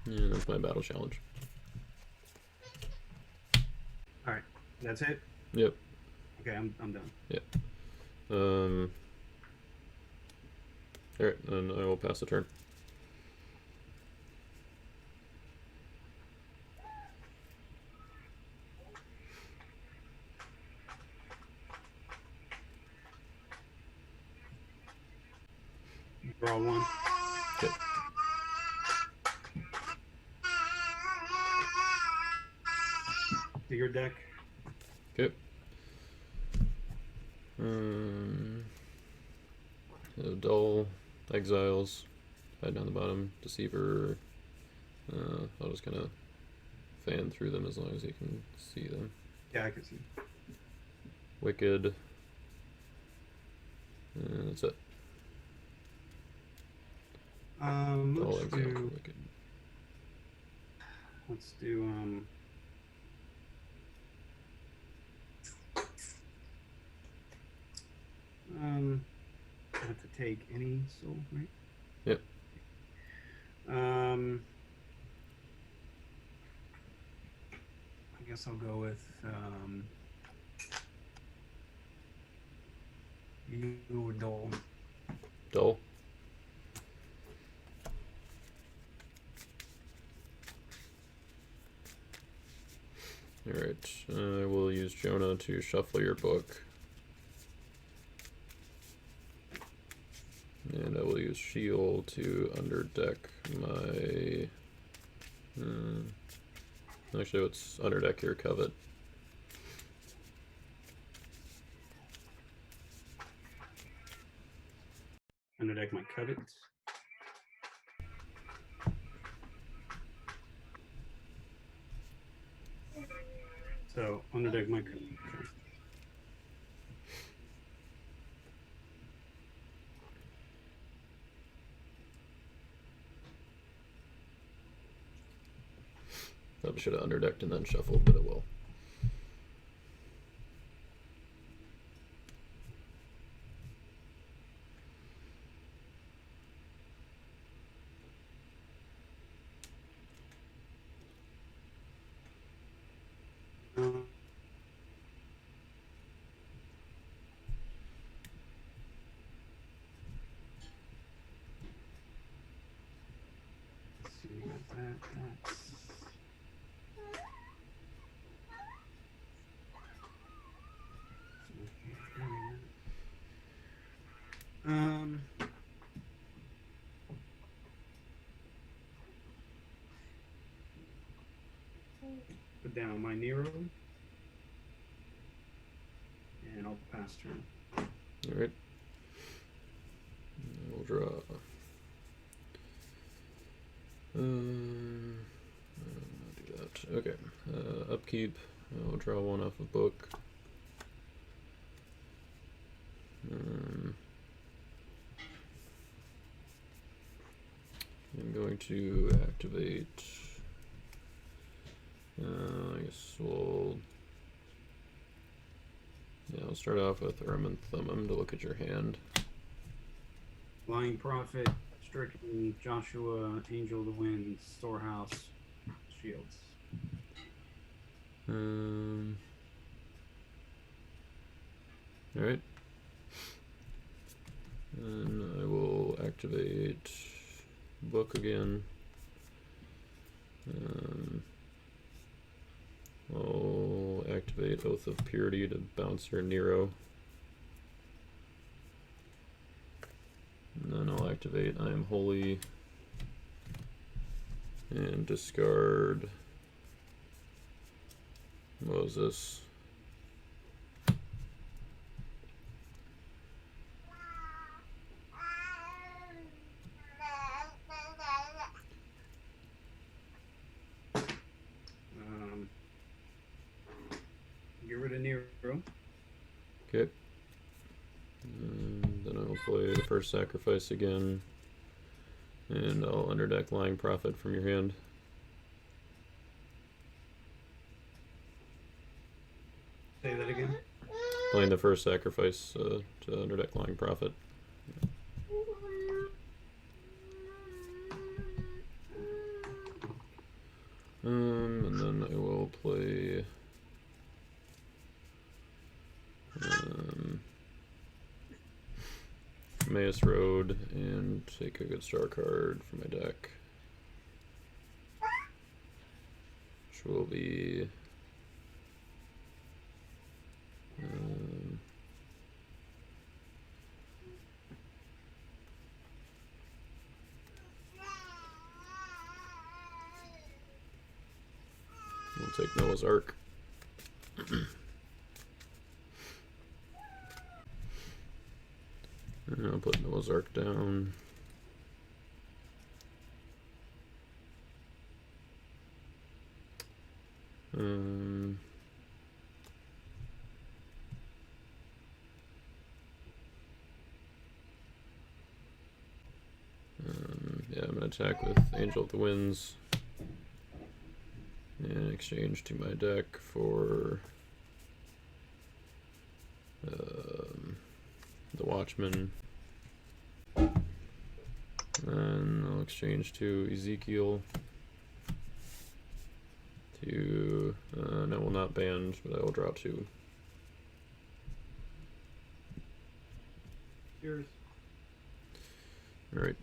And that's my battle challenge. Alright, that's it? Yep. Okay, I'm done. Yep. Alright, then I will pass the turn. Draw one. Yep. To your deck. Okay. Dull, Exiles, hide down the bottom, Deceiver. I'll just kind of fan through them as long as you can see them. Yeah, I can see. Wicked. And that's it. Dull, Let's Exile, do, Wicked. let's do, I have to take any soul, right? Yep. I guess I'll go with you or Dole. Dull. Alright, I will use Jonah to shuffle your book. And I will use Sheol to underdeck my... actually, let's underdeck your Covet. Underdeck my Covet. So, underdeck my Covet. Okay. Probably should have underdecked and then shuffled, but it will. Let's see, we got that. Put down my Nero, and I'll pass turn. All right. We'll draw. I'll do that. Okay. Upkeep. I'll draw one off of book. I'm going to activate. I guess we'll. Yeah, I'll start off with Urim and Thummim to look at your hand. Lying Prophet, Stricken, Joshua, Angel of the Wind, Storehouse, Shields. Alright. And I will activate book again. I'll activate Oath of Purity to bounce your Nero. And then I'll activate I Am Holy and discard Moses. Get rid of Nero. Okay. And then I'll play the first sacrifice again. And I'll underdeck Lying Prophet from your hand. Say that again. Playing the first sacrifice to underdeck Lying Prophet. And then I will play Emmaus Road and take a good star card from my deck, which will be we'll take Noah's Ark. And I'll put Noah's Ark down. Yeah, I'm gonna attack with Angel of the Winds and exchange to my deck for the Watchman. And I'll exchange to Ezekiel to no, will not banned, but I will draw 2. Yours. Alright.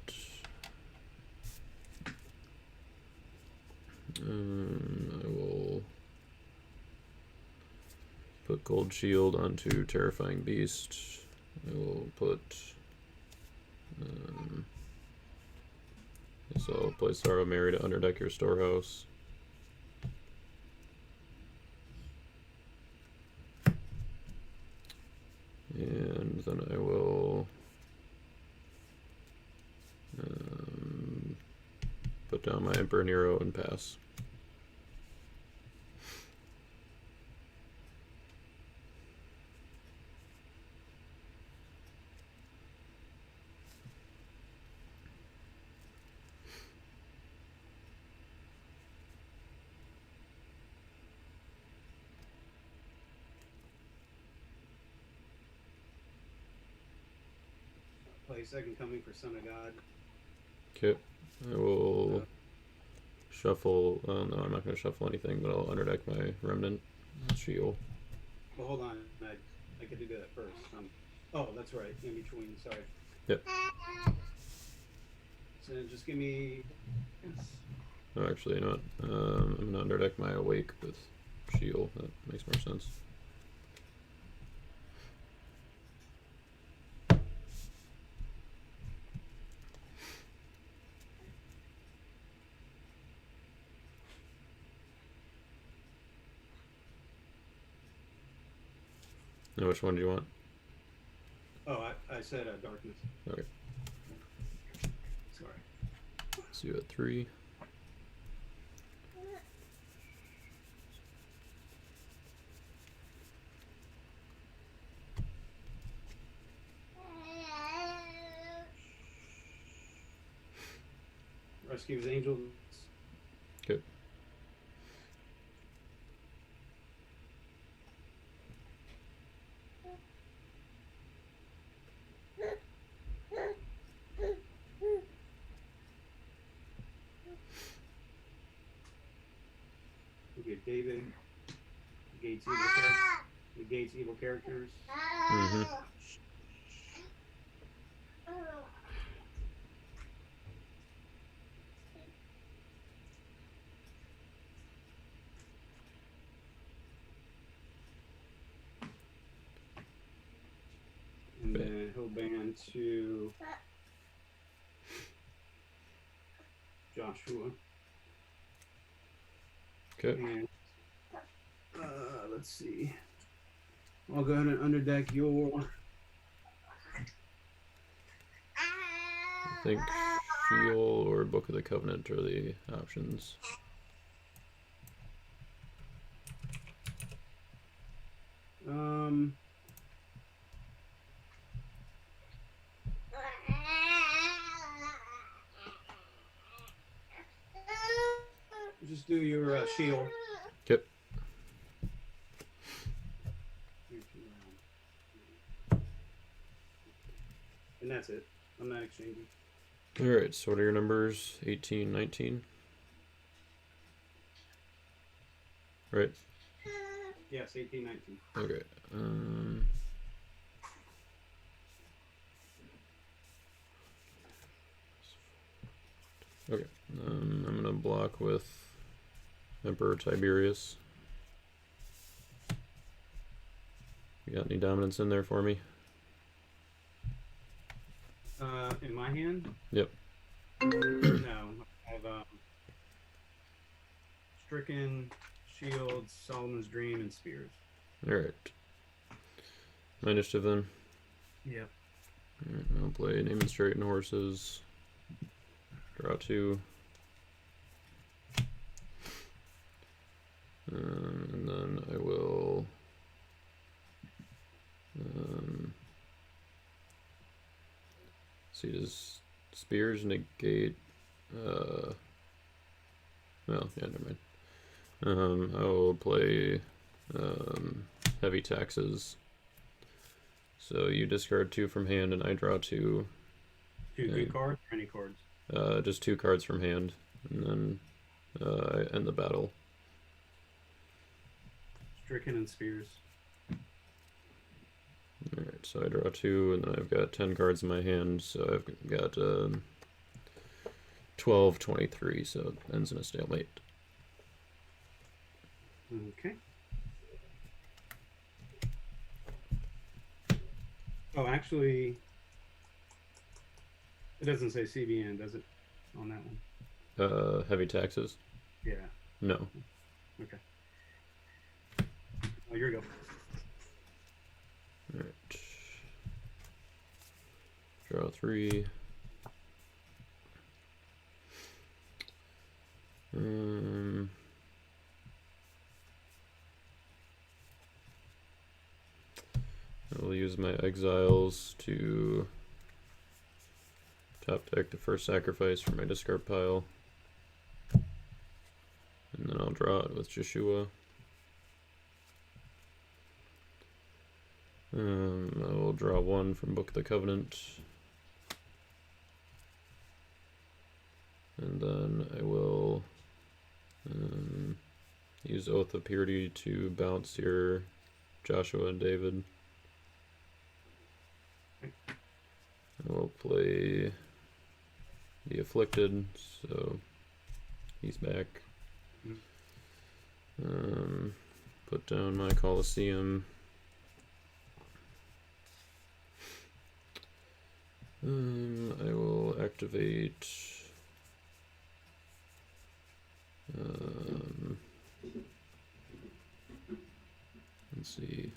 I will put Gold Shield onto Terrifying Beast. I will put so I'll play Sorrow Mary to underdeck your Storehouse. And then I will put down my Emperor Nero and pass. play Second Coming for Son of God. Okay. I will shuffle. No, I'm not going to shuffle anything, but I'll underdeck my Remnant Shield. Well, hold on. I could do that first. Oh, that's right. In between. Sorry. Yep. So just give me. Oh, actually, you know what? I'm going to underdeck my Awake with Shield. That makes more sense. Now, which one do you want? Oh, I said darkness. Okay. Sorry. See you at 3. Rescue his angels. Good. Okay, David. Negates evil characters. Mm-hmm. And then he'll ban to Joshua. Okay. And let's see. I'll go ahead and underdeck your. I think Shield or Book of the Covenant are the options. Just do your shield. Yep. And that's it. I'm not exchanging. Alright, so what are your numbers? 18, 19? Right? Yes, 18, 19. Okay. Okay. I'm gonna block with Emperor Tiberius. You got any dominance in there for me? In my hand? Yep. No. I have Stricken, Shields, Solomon's Dream, and Spears. Alright. My initiative then. Yep. Alright, I'll play Name and Straighten Horses. Draw 2. And then I will see, does Spears negate well, yeah, never mind. I will play Heavy Taxes. So you discard 2 from hand and I draw 2. 2 good cards or any cards? Just 2 cards from hand, and then I end the battle. Stricken and Spears. Alright, so I draw 2, and then I've got 10 cards in my hand, so I've got 12, 23, so it ends in a stalemate. Okay. Oh, actually, it doesn't say CBN, does it? On that one? Heavy Taxes? Yeah. No. Okay. Oh, here you go. Alright. Draw 3. I will use my exiles to top deck the first sacrifice for my discard pile. And then I'll draw it with Joshua. I will draw 1 from Book of the Covenant. And then I will use Oath of Purity to bounce your Joshua and David. I will play the Afflicted, so he's back. Put down my Coliseum. I will activate let's see.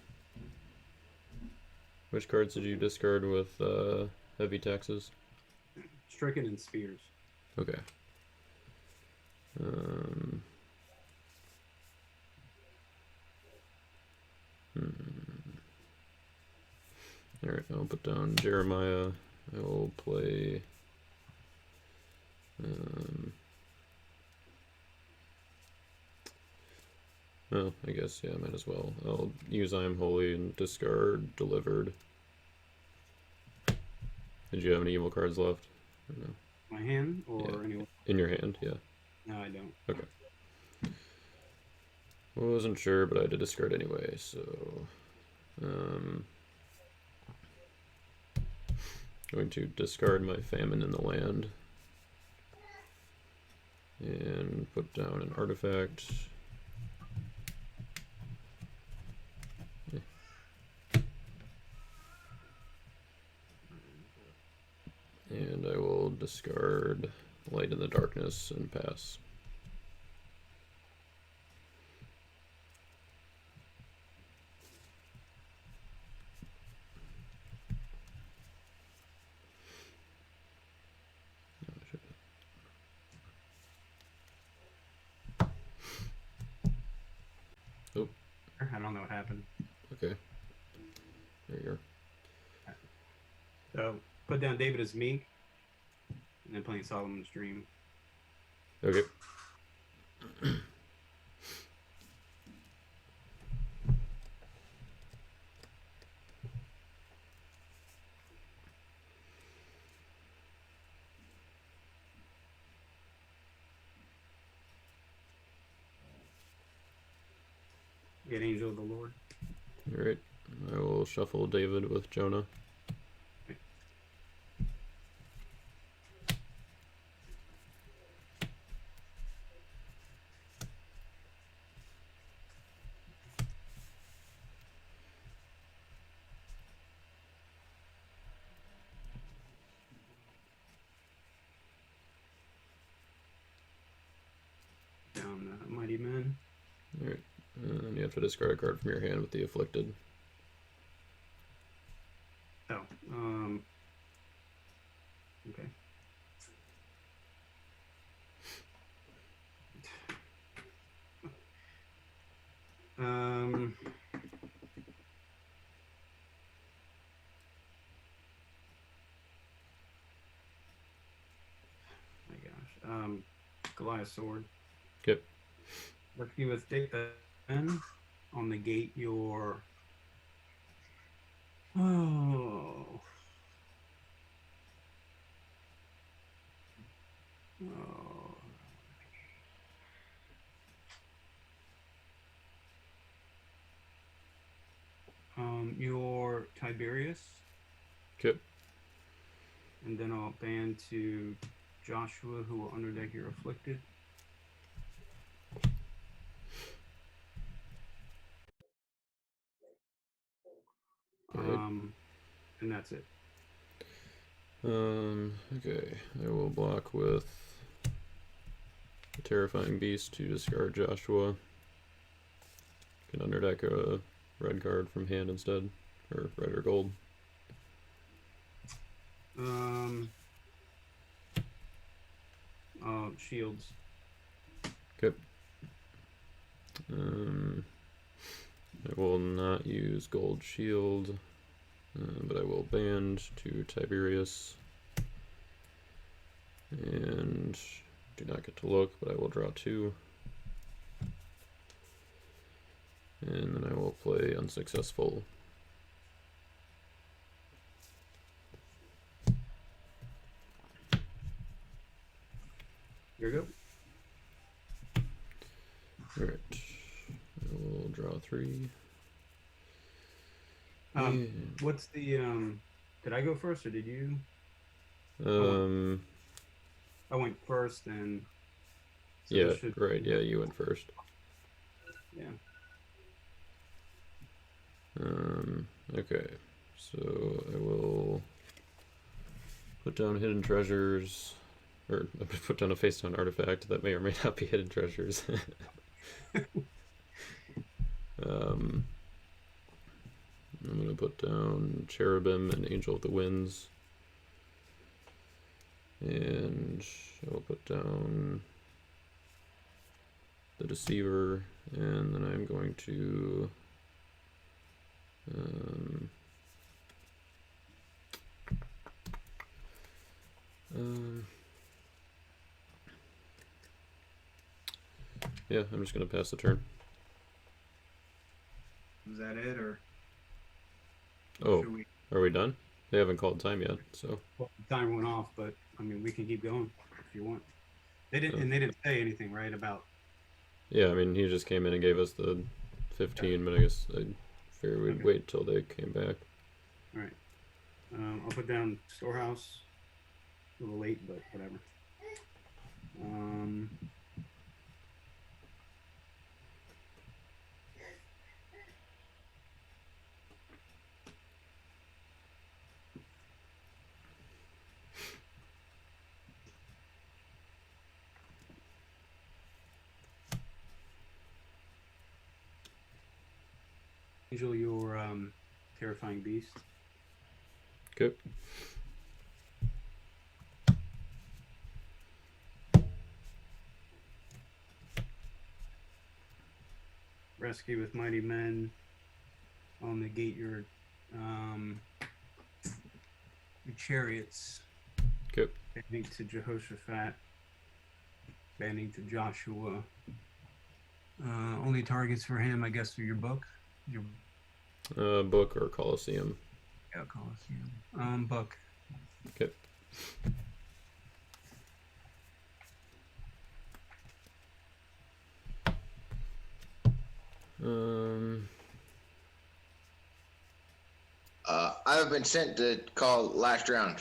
Which cards did you discard with heavy taxes? Stricken and Spears. Okay. Alright, I'll put down Jeremiah. I will play well, I guess, yeah, I might as well. I'll use I Am Holy and discard Delivered. Did you have any evil cards left? Or no? My hand or Yeah. anywhere? In your hand, yeah. No, I don't. Okay. I wasn't sure, but I had to discard anyway, so going to discard my Famine in the Land and put down an artifact. And I will discard Light in the Darkness and pass. Oh. I don't know what happened. Okay. There you are. So put down David as Meek, and then playing Solomon's Dream. Okay. Get Angel of the Lord. Alright. I will shuffle David with Jonah. Down Mighty Men. Alright. And you have to discard a card from your hand with the Afflicted. Oh, okay. My gosh. Goliath Sword. Okay. Work you with N on the gate your oh. Your Tiberius. Okay. And then I'll ban to Joshua, who will underdeck your Afflicted. And that's it. Okay. I will block with the Terrifying Beast to discard Joshua. Can underdeck a red card from hand instead, or red or gold. Shields. Okay. I will not use gold shield, but I will band to Tiberius. And do not get to look, but I will draw 2. And then I will play Unsuccessful. Here we go. Alright. We'll draw 3. What's the did I go first or did you? I went first and so yeah, this should, right, yeah, you went first. yeah. Okay. So I will put down hidden treasures, or put down a face down artifact that may or may not be hidden treasures. I'm gonna put down Cherubim and Angel of the Winds. And I'll put down the Deceiver, and then I'm going to yeah, I'm just gonna pass the turn. Is that it or Oh, should we? are we done? They haven't called time yet, so. Well, the timer went off, but I mean we can keep going if you want. They didn't, Oh. and they didn't say anything, right? About Yeah, I mean, he just came in and gave us the 15, but I guess I figured we'd Okay. wait till they came back. all right. I'll put down storehouse. A little late, but whatever. Angel, your terrifying beast. Okay. Rescue with mighty men. I'll negate your chariots. Okay. Banding to Jehoshaphat. Banding to Joshua. Only targets for him, I guess, through your book. Your Book or Coliseum. yeah, Coliseum. Book. Okay. I've been sent to call last round.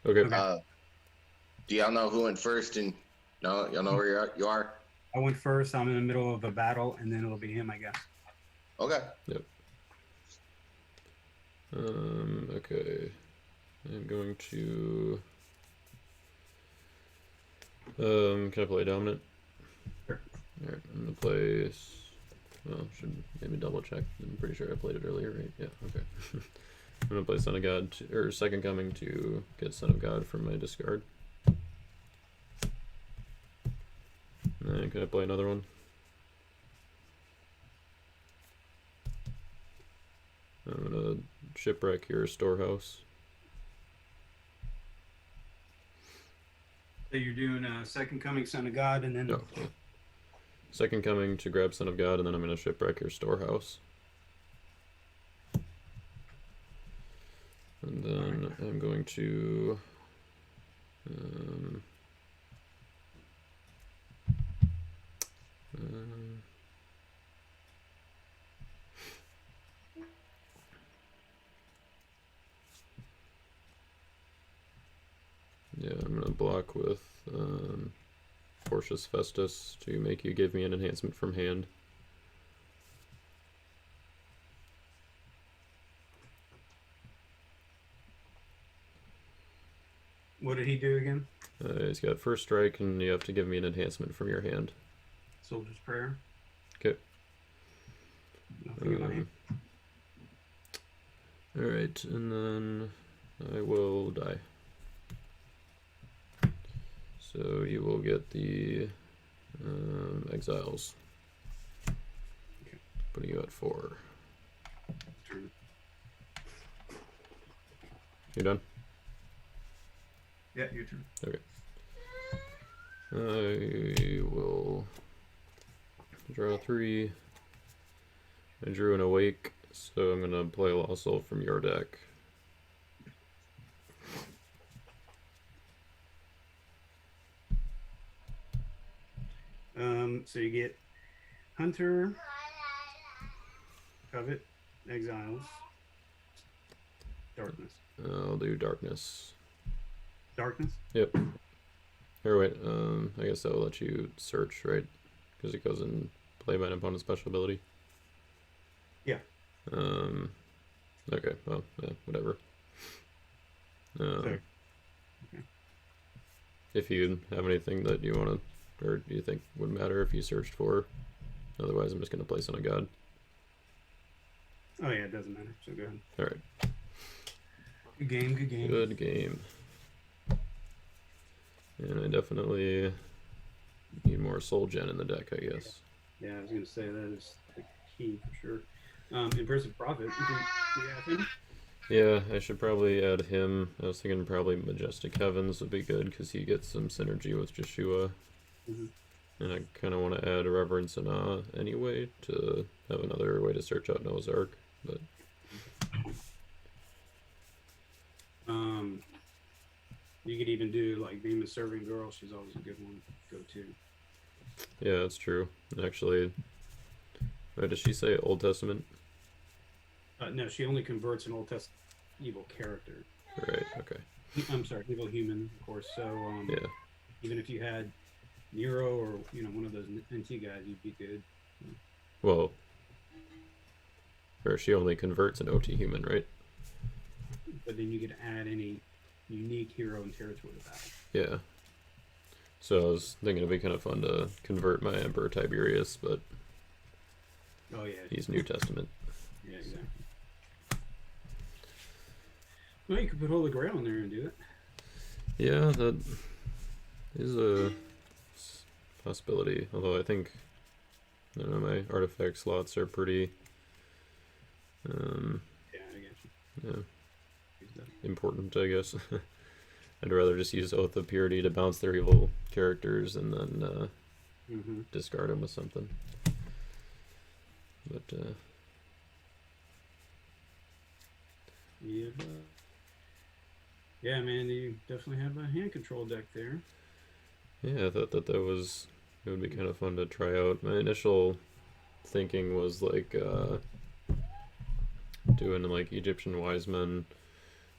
Okay. Do y'all know who went first? And no, y'all know where you are? I went first. I'm in the middle of a battle, and then it'll be him, I guess. Okay. Yep. Okay. I'm going to. Can I play dominant? Sure. Alright, I'm gonna place. Well, should maybe double check. I'm pretty sure I played it earlier, right? Yeah, okay. I'm gonna play Son of God, or Second Coming to get Son of God from my discard. And can I play another one? I'm gonna shipwreck your storehouse. So you're doing Second Coming, Son of God, and then No. Second Coming to grab Son of God, and then I'm gonna shipwreck your storehouse. And then I'm going to yeah, I'm gonna block with Portius Festus to make you give me an enhancement from hand. what did he do again? He's got first strike, and you have to give me an enhancement from your hand. Soldier's Prayer. Okay. Nothing in my hand. Alright, and then I will die. So you will get the exiles. Okay. Putting you at 4. Turn. You done? Yeah, your turn. Okay. I will draw 3. I drew an Awake, so I'm gonna play Lost Soul from your deck. So you get Hunter, Covet, Exiles, Darkness. I'll do darkness. Darkness? Yep. Or wait, I guess that will let you search, right? Because it goes in play by an opponent's special ability. Yeah. Okay, well, yeah, whatever. Okay. If you have anything that you want to, or you think would matter if you searched for, otherwise I'm just going to place on a god. Oh, yeah, it doesn't matter. So go ahead. Alright, Good game, good game. good game. And I definitely need more soul gen in the deck, I guess. Yeah, I was going to say that is the key for sure. Impressive Prophet. Do you have him? Yeah, I should probably add him. I was thinking probably Majestic Heavens would be good because he gets some synergy with Joshua. Mhm. And I kind of want to add Reverence and Awe anyway to have another way to search out Noah's Ark. But You could even do like Beam of Serving Girl. She's always a good one to go to. yeah, that's true. Actually, wait, does she say Old Testament? No, she only converts an Old Testament evil character. Right, okay. I'm sorry, evil human, of course. So Yeah. even if you had Nero or one of those NT guys, you'd be good. Well, or she only converts an OT human, right? But then you could add any unique hero and territory to that. Yeah. So I was thinking it'd be kind of fun to convert my Emperor Tiberius, but Oh yeah, he's New Testament. yeah, exactly. Well, you could put Holy Grail in there and do it. Yeah, that is a possibility. Although I think, I don't know, my artifact slots are pretty, Yeah, I get you. yeah, Use that. important, I guess. I'd rather just use Oath of Purity to bounce their evil characters and then Mm-hmm. discard them with something. But Yeah, yeah, man, you definitely have a hand control deck there. yeah, I thought that was, it would be kind of fun to try out. My initial thinking was like doing like Egyptian wise men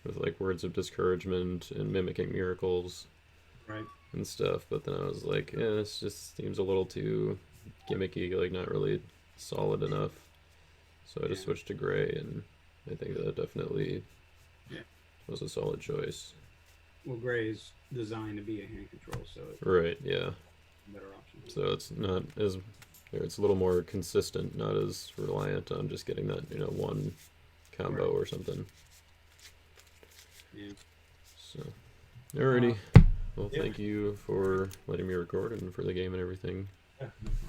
with like words of discouragement and mimicking miracles Right. and stuff, but then I was like, yeah, this just seems a little too gimmicky, like not really solid enough. So I just Yeah. switched to gray, and I think that definitely Yeah. was a solid choice. Well, Gray is designed to be a hand control, so it's Right, yeah. a better option. So it's not as, or it's a little more consistent, not as reliant on just getting that, one combo Right. or something. Yeah. So, alrighty. Well, yeah. thank you for letting me record and for the game and everything. Yeah, no problem.